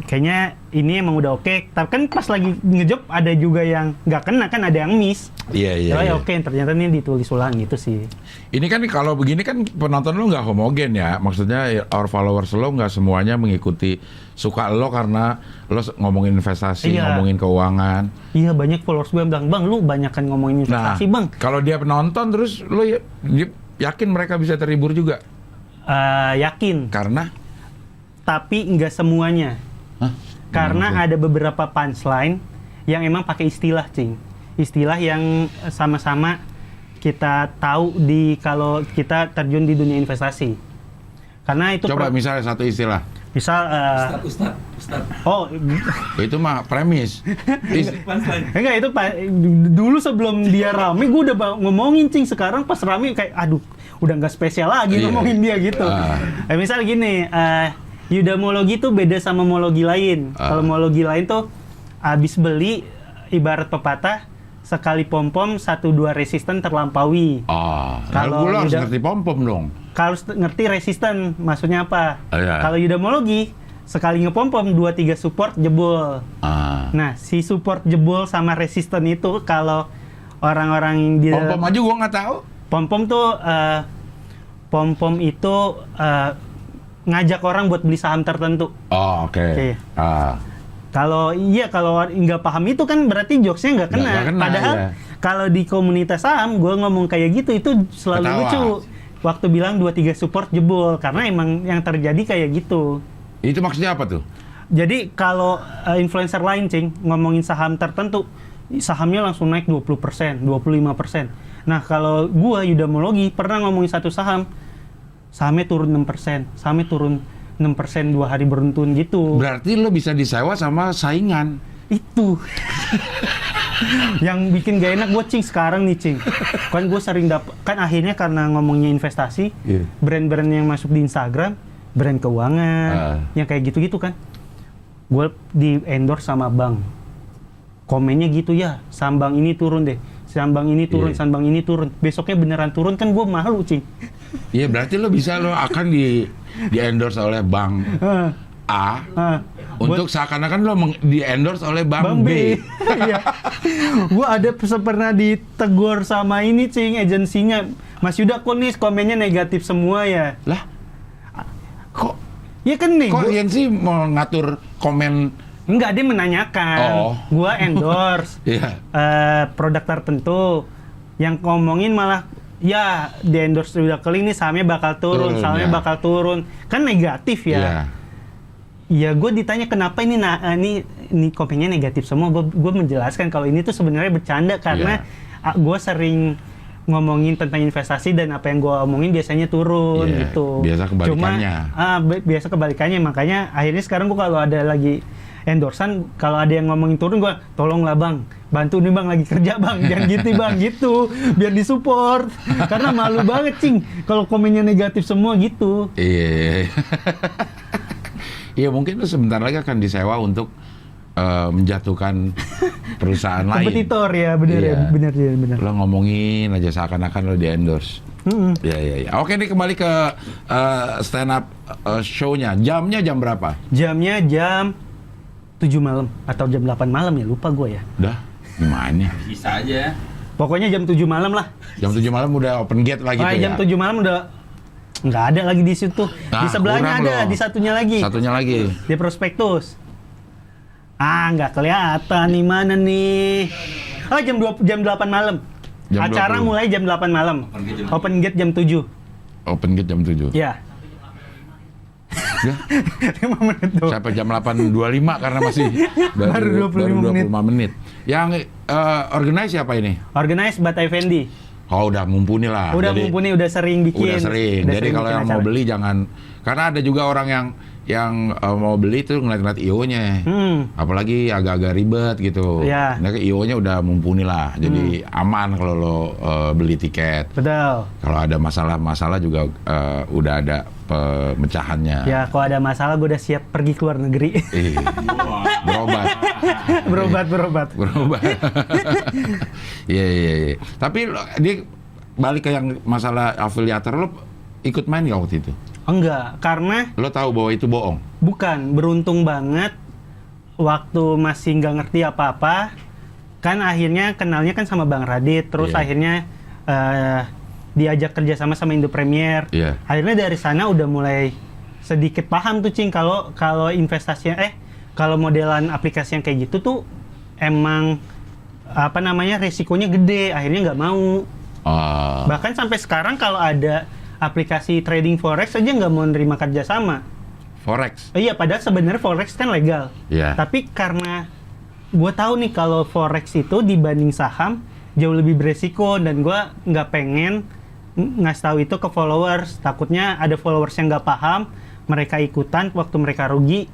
kayaknya ini emang udah oke. Tapi kan pas lagi ngejob ada juga yang nggak kena, kan ada yang miss. Iya. Ya oke, ternyata ini ditulis ulang gitu sih. Ini kan kalau begini kan penonton lu nggak homogen ya. Maksudnya our followers lo nggak semuanya mengikuti suka lo karena lo ngomongin investasi, Iya. ngomongin keuangan. Iya, banyak followers gue yang bilang, "Bang, lu banyakan ngomongin investasi, Bang." Kalau dia penonton terus lo dia yakin mereka bisa terhibur juga Yakin, karena tapi nggak semuanya. Hah? Karena Gimana tuh? ada beberapa punchline yang emang pakai istilah, Cing. Istilah yang sama-sama kita tahu kalau kita terjun di dunia investasi. Karena itu Coba misalnya satu istilah. misal Ustad. oh Itu mah premis. enggak, itu dulu sebelum dia rame gue udah ngomongin, Cing. Sekarang pas rame kayak aduh, udah nggak spesial lagi Iya. ngomongin dia gitu. Misal gini, eudemologi tuh beda sama mologi lain. Kalau mologi lain tuh abis beli, ibarat pepatah, sekali pom-pom 1-2 resisten terlampaui. Kalau gue harus udah- ngerti pom-pom dong. Kalau ngerti resisten maksudnya apa? Iya. Kalau eudemologi, sekali ngepom-pom 2-3 support jebol. Nah, si support jebol sama resisten itu kalau orang-orang yang di Pom-pom aja gue nggak tahu. pom-pom tuh pom-pom itu ngajak orang buat beli saham tertentu. Oke. Oke. Ah. Kalau nggak paham itu kan berarti jokesnya nggak kena. Nggak kena, Padahal iya. kalau di komunitas saham gue ngomong kayak gitu itu selalu Ketawa. lucu. Waktu bilang 2-3 support jebol karena emang yang terjadi kayak gitu. Itu maksudnya apa tuh? Jadi kalau influencer lain, Cing, ngomongin saham tertentu, sahamnya langsung naik 20%, 25%. Nah, kalau gua eudemologi pernah ngomongin satu saham, sahamnya turun 6%, sahamnya turun 6% 2 hari beruntun gitu. Berarti lo bisa disewa sama saingan. Itu. Yang bikin gak enak gue, Cing, sekarang nih, Cing. Kan gue sering kan akhirnya karena ngomongnya investasi, Iya. brand-brand yang masuk di Instagram, brand keuangan, yang kayak gitu-gitu kan. Gue di endorse sama bank. Komennya gitu ya, saham bank ini turun deh, saham bank ini turun, Iya. saham bank ini turun. Besoknya beneran turun, kan gue malu, Cing. Iya, berarti lo akan di endorse oleh bank A untuk seakan-akan lo di endorse oleh bank B. Iya. Gua pernah ditegur sama ini, Cing, agensinya. Mas Yuda, kok nih komennya negatif semua ya? Lah, kok Ya kan nih, kok agensi mau ngatur komen? enggak, dia menanyakan. Oh. Gua endorse Iya. produk tertentu. Yang ngomongin malah ya di endorse udah keling nih sahamnya bakal turun, sahamnya ya. bakal turun. Kan negatif ya. Iya. Ya, gue ditanya kenapa ini komennya negatif semua. Gue menjelaskan kalau ini tuh sebenarnya bercanda karena gue sering ngomongin tentang investasi dan apa yang gue omongin biasanya turun Iya, gitu. biasa kebalikannya. Biasa kebalikannya, makanya akhirnya sekarang gue kalau ada lagi endorsan, kalau ada yang ngomongin turun, gue tolonglah bang, bantu nih bang, lagi kerja bang, jangan gitu bang, gitu, biar disupport. Karena malu banget, Cing, kalau komennya negatif semua gitu. Iya. Iya, mungkin lo sebentar lagi akan disewa untuk menjatuhkan perusahaan lain. Kompetitor ya, bener Iya. ya, bener. Lo ngomongin aja seakan-akan lo di endorse. Iya. Oke, ini kembali ke stand up show-nya. Jamnya jam berapa? Jamnya jam 7 malam atau jam 8 malam ya, lupa gue ya. Udah, gimana? Bisa aja. Pokoknya jam 7 malam lah. Jam 7 malam udah open gate lagi tuh Jam ya? 7 malam udah nggak ada lagi di situ. Nah, Di sebelahnya kurang ada, loh. di satunya lagi. Satunya lagi. Di prospektus. Nggak kelihatan nih mana nih. Jam 8 malam. Jam Acara 20. mulai jam 8 malam. Open gate jam 7. Open gate jam 7. Ya. Ya, 5 menit doang. sampai jam 8.25 karena masih Baru 25 menit. Yang organize siapa ini? Organize Bata Effendi. Oh, udah mumpuni lah. Udah Jadi, mumpuni, udah sering bikin. udah sering. Jadi kalau bikin yang mau acara. beli jangan, karena ada juga orang yang mau beli tuh ngeliat-ngeliat IO-nya. Apalagi agak-agak ribet gitu. Iya. Nah, IO-nya udah mumpuni lah. Jadi aman kalau lo beli tiket. Betul. Kalau ada masalah-masalah juga udah ada pemecahannya. Ya, kalau ada masalah gue udah siap pergi ke luar negeri. Berobat. berobat. Iya. Tapi dia balik ke yang masalah afiliator, lo ikut main nggak waktu itu? Enggak, karena Lo tahu bahwa itu bohong? Bukan, beruntung banget waktu masih nggak ngerti apa-apa, kan akhirnya kenalnya kan sama Bang Radit, terus Iya. akhirnya diajak kerjasama sama Indo Premier. Iya. Akhirnya dari sana udah mulai sedikit paham tuh Cing, kalau investasinya kalau modelan aplikasi yang kayak gitu tuh emang apa namanya resikonya gede, akhirnya nggak mau. Oh. Bahkan sampai sekarang kalau ada aplikasi trading forex aja nggak mau nerima kerjasama. Forex. Iya, padahal sebenarnya forex kan legal. Iya. Tapi karena gue tahu nih kalau forex itu dibanding saham jauh lebih beresiko, dan gue nggak pengen ngasih tahu itu ke followers. Takutnya ada followers yang nggak paham, mereka ikutan, waktu mereka rugi,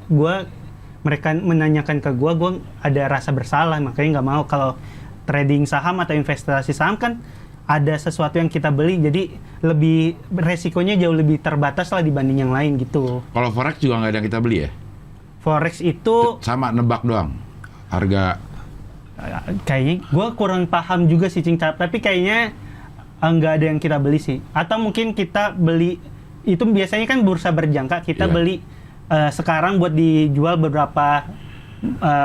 mereka menanyakan ke gue ada rasa bersalah, makanya nggak mau. Kalau trading saham atau investasi saham kan ada sesuatu yang kita beli, jadi lebih resikonya jauh lebih terbatas lah dibanding yang lain gitu. Kalau forex juga nggak ada yang kita beli ya? Forex itu Sama nebak doang. Harga. kayaknya gue kurang paham juga sih Cing, tapi kayaknya nggak ada yang kita beli sih. Atau mungkin kita beli, itu biasanya kan bursa berjangka, kita Iya. beli sekarang buat dijual beberapa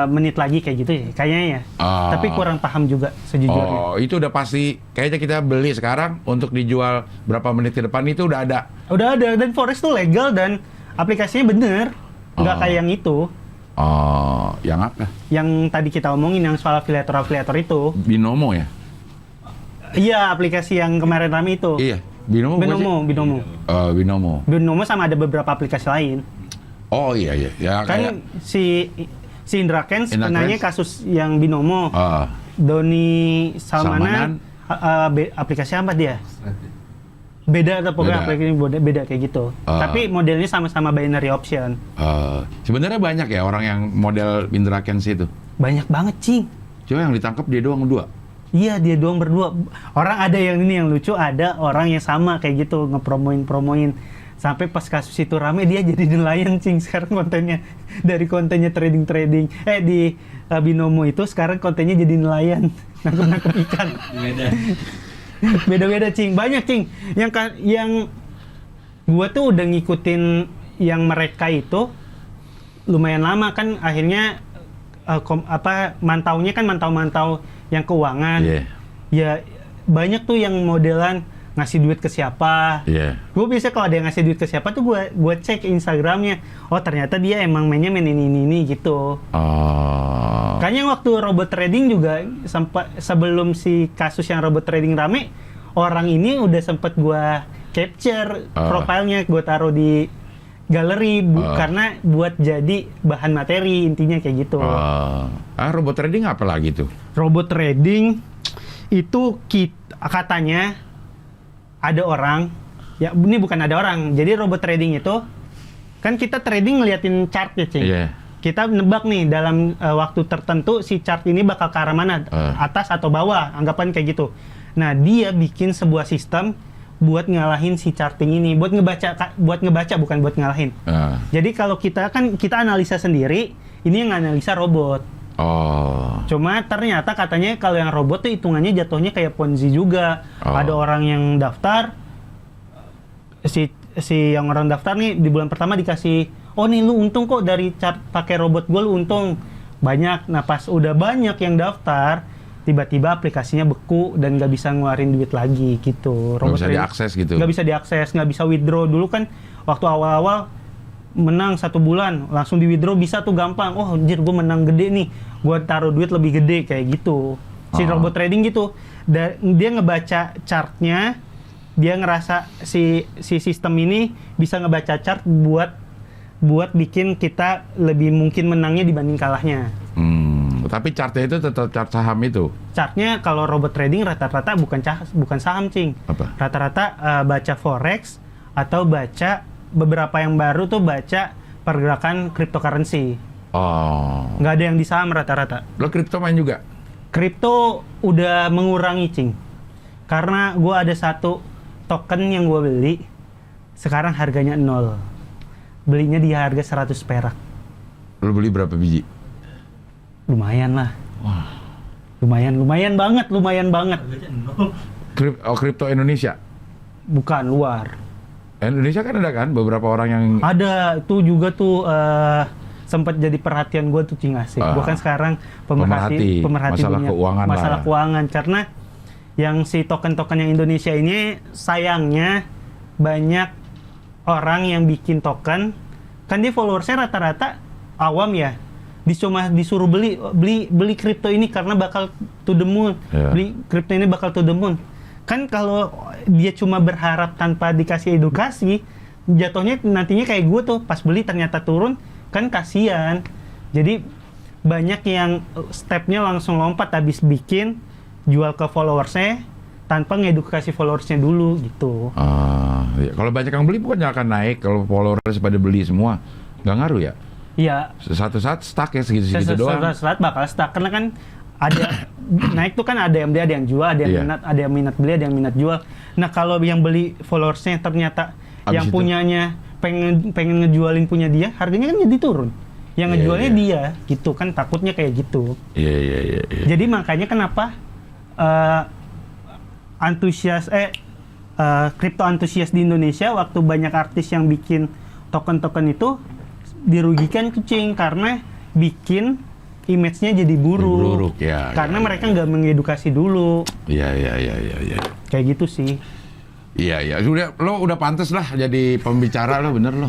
menit lagi kayak gitu ya kayaknya ya. Tapi kurang paham juga sejujurnya. Oh, itu udah pasti. Kayaknya kita beli sekarang untuk dijual berapa menit ke depan itu udah ada. Udah ada, dan forex tuh legal dan aplikasinya bener, nggak kayak yang itu. Oh, yang apa? Yang tadi kita omongin yang soal afiliator itu. Binomo ya? Iya, aplikasi yang kemarin rame itu. Iya, Binomo. bukan sih? Binomo. Binomo. Binomo sama ada beberapa aplikasi lain. Oh iya iya. Ya kayak Kan si Indra Kents Indra kenanya Kents. kasus yang Binomo. Doni Salmanan, aplikasi apa dia? Beda atau pokoknya Beda. aplikasi beda kayak gitu. Tapi modelnya sama-sama binary option. sebenarnya banyak ya orang yang model Indra Kents itu. Banyak banget, Cing. Cuma yang ditangkap dia doang 2. Iya, dia doang berdua. Orang ada yang ini yang lucu, ada orang yang sama kayak gitu ngepromoin. Sampai pas kasus itu rame dia jadi nelayan, Cing. Sekarang kontennya dari kontennya trading di Binomo itu sekarang kontennya jadi nelayan, nangkep ikan. Beda-beda, Cing. Banyak, Cing. Yang gua tuh udah ngikutin yang mereka itu lumayan lama kan, akhirnya mantaunya kan mantau yang keuangan. Iya. Ya banyak tuh yang modelan ngasih duit ke siapa. Iya. Gue biasa kalau ada yang ngasih duit ke siapa tuh gue cek Instagramnya. Oh ternyata dia emang mainnya main ini gitu. Kayaknya waktu robot trading juga sebelum si kasus yang robot trading rame, orang ini udah sempet gue capture profilnya, gue taruh di galeri karena buat jadi bahan materi, intinya kayak gitu. Robot trading apa lagi tuh? Robot trading itu katanya ada orang, ya ini bukan ada orang, jadi robot trading itu kan kita trading ngeliatin chart ya, Cing. Iya. Kita nebak nih dalam waktu tertentu si chart ini bakal ke arah mana, atas atau bawah, anggapan kayak gitu. Nah dia bikin sebuah sistem buat ngalahin si charting ini, buat ngebaca bukan buat ngalahin. Jadi kalau kita analisa sendiri, ini yang analisa robot. Cuma ternyata katanya kalau yang robot tuh hitungannya jatuhnya kayak Ponzi juga. Ada orang yang daftar, si yang orang daftar nih di bulan pertama dikasih, oh nih lu untung kok dari chart pakai robot gue lu untung banyak. Nah pas udah banyak yang daftar, tiba-tiba aplikasinya beku dan nggak bisa ngeluarin duit lagi gitu. Nggak bisa diakses gitu? Nggak bisa diakses, nggak bisa withdraw. Dulu kan waktu awal-awal menang 1 bulan, langsung di withdraw bisa tuh gampang. Oh anjir gue menang gede nih, gue taruh duit lebih gede kayak gitu. Si robot trading gitu, dia ngebaca chartnya, dia ngerasa si sistem ini bisa ngebaca chart buat bikin kita lebih mungkin menangnya dibanding kalahnya. Tapi chartnya itu tetap chart saham itu? Chartnya kalau robot trading rata-rata bukan saham, Cing. Apa? Rata-rata baca forex atau baca beberapa yang baru tuh baca pergerakan cryptocurrency. Nggak ada yang di saham rata-rata. Lo kripto main juga? Kripto udah mengurangi, Cing. Karena gue ada satu token yang gue beli, sekarang harganya 0. Belinya di harga 100 perak. Lo beli berapa biji? Lumayan lah. Wah. Lumayan banget. Kripto Indonesia? Bukan, luar. Indonesia kan ada kan beberapa orang yang Ada tuh juga tuh sempat jadi perhatian gue tuh Cing asik. Gue kan sekarang pemerhati masalah dunia, keuangan lah masalah ya. keuangan karena yang si token-token yang Indonesia ini sayangnya banyak orang yang bikin token kan dia followersnya rata-rata awam ya. Cuma disuruh beli kripto ini karena bakal to the moon. Yeah. Beli kripto ini bakal to the moon. Kan kalau dia cuma berharap tanpa dikasih edukasi, jatuhnya nantinya kayak gue tuh pas beli ternyata turun, kan kasihan. Jadi banyak yang stepnya langsung lompat habis bikin, jual ke followersnya tanpa ngedukasi followersnya dulu gitu. Ya. Kalau banyak yang beli bukannya akan naik kalau followers pada beli semua, nggak ngaruh ya? Iya. Satu saat stuck ya segitu doang. Saat bakal stuck karena kan ada naik tuh kan ada yang beli, ada yang jual, ada yang Iya. minat, ada yang minat beli, ada yang minat jual. Nah kalau yang beli followersnya ternyata Abis yang itu? punyanya pengen ngejualin punya dia, harganya kan jadi turun. Yang Iya, ngejualnya iya. dia, gitu kan takutnya kayak gitu. Iya. Jadi makanya kenapa kripto antusias di Indonesia waktu banyak artis yang bikin token-token itu dirugikan kucing karena bikin image-nya jadi buruk. Ya. Karena mereka nggak mengedukasi dulu. Iya. Kayak gitu sih. Iya. Lo udah pantas lah jadi pembicara lo, bener lo.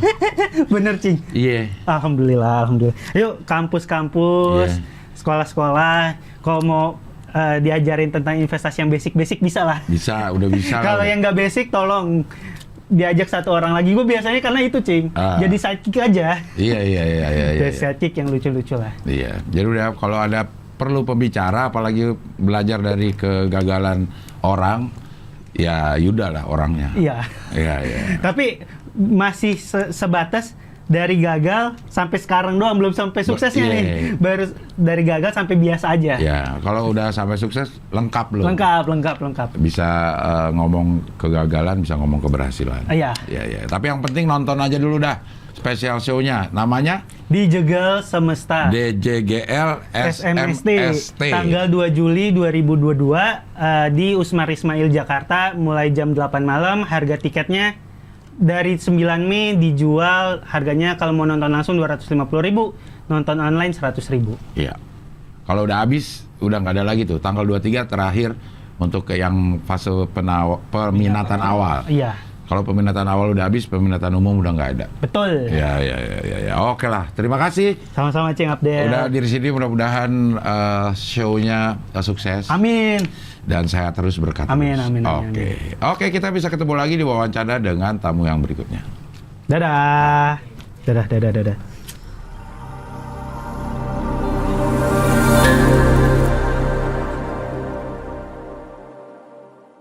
Bener, Cing. Iya. Alhamdulillah. Yuk, kampus-kampus, Iya. sekolah-sekolah, kalau mau diajarin tentang investasi yang basic-basic bisa lah. Udah bisa. Kalau yang nggak basic, tolong diajak satu orang lagi. Gue biasanya karena itu, Cing. Jadi sidekick aja. Iya. Jadi sidekick yang lucu-lucu lah. Iya. Jadi udah kalau ada perlu pembicara, apalagi belajar dari kegagalan orang, ya Yuda lah orangnya. Iya. Iya. Tapi masih sebatas dari gagal sampai sekarang doang, belum sampai suksesnya Iya. nih. Baru dari gagal sampai biasa aja. Ya, kalau udah sampai sukses lengkap loh. Lengkap. Bisa ngomong kegagalan, bisa ngomong keberhasilan. Iya. Iya. Tapi yang penting nonton aja dulu dah spesial show-nya. Namanya Dijegal Semesta. DJGL SMST. Tanggal 2 Juli 2022 di Usmar Ismail Jakarta mulai jam 8 malam. Harga tiketnya dari 9 Mei dijual harganya kalau mau nonton langsung 250.000, nonton online 100.000. Iya. Kalau udah habis, udah nggak ada lagi tuh. Tanggal 23 terakhir untuk ke yang fase peminatan awal. Iya. Kalau peminatan awal udah habis, peminatan umum udah nggak ada. Betul. Ya. Oke lah. Terima kasih. Sama-sama Cing Abdel. Udah di sini, mudah-mudahan show-nya sukses. Amin. Dan saya terus berkat. Amin. Oke, kita bisa ketemu lagi di wawancara dengan tamu yang berikutnya. Dadah.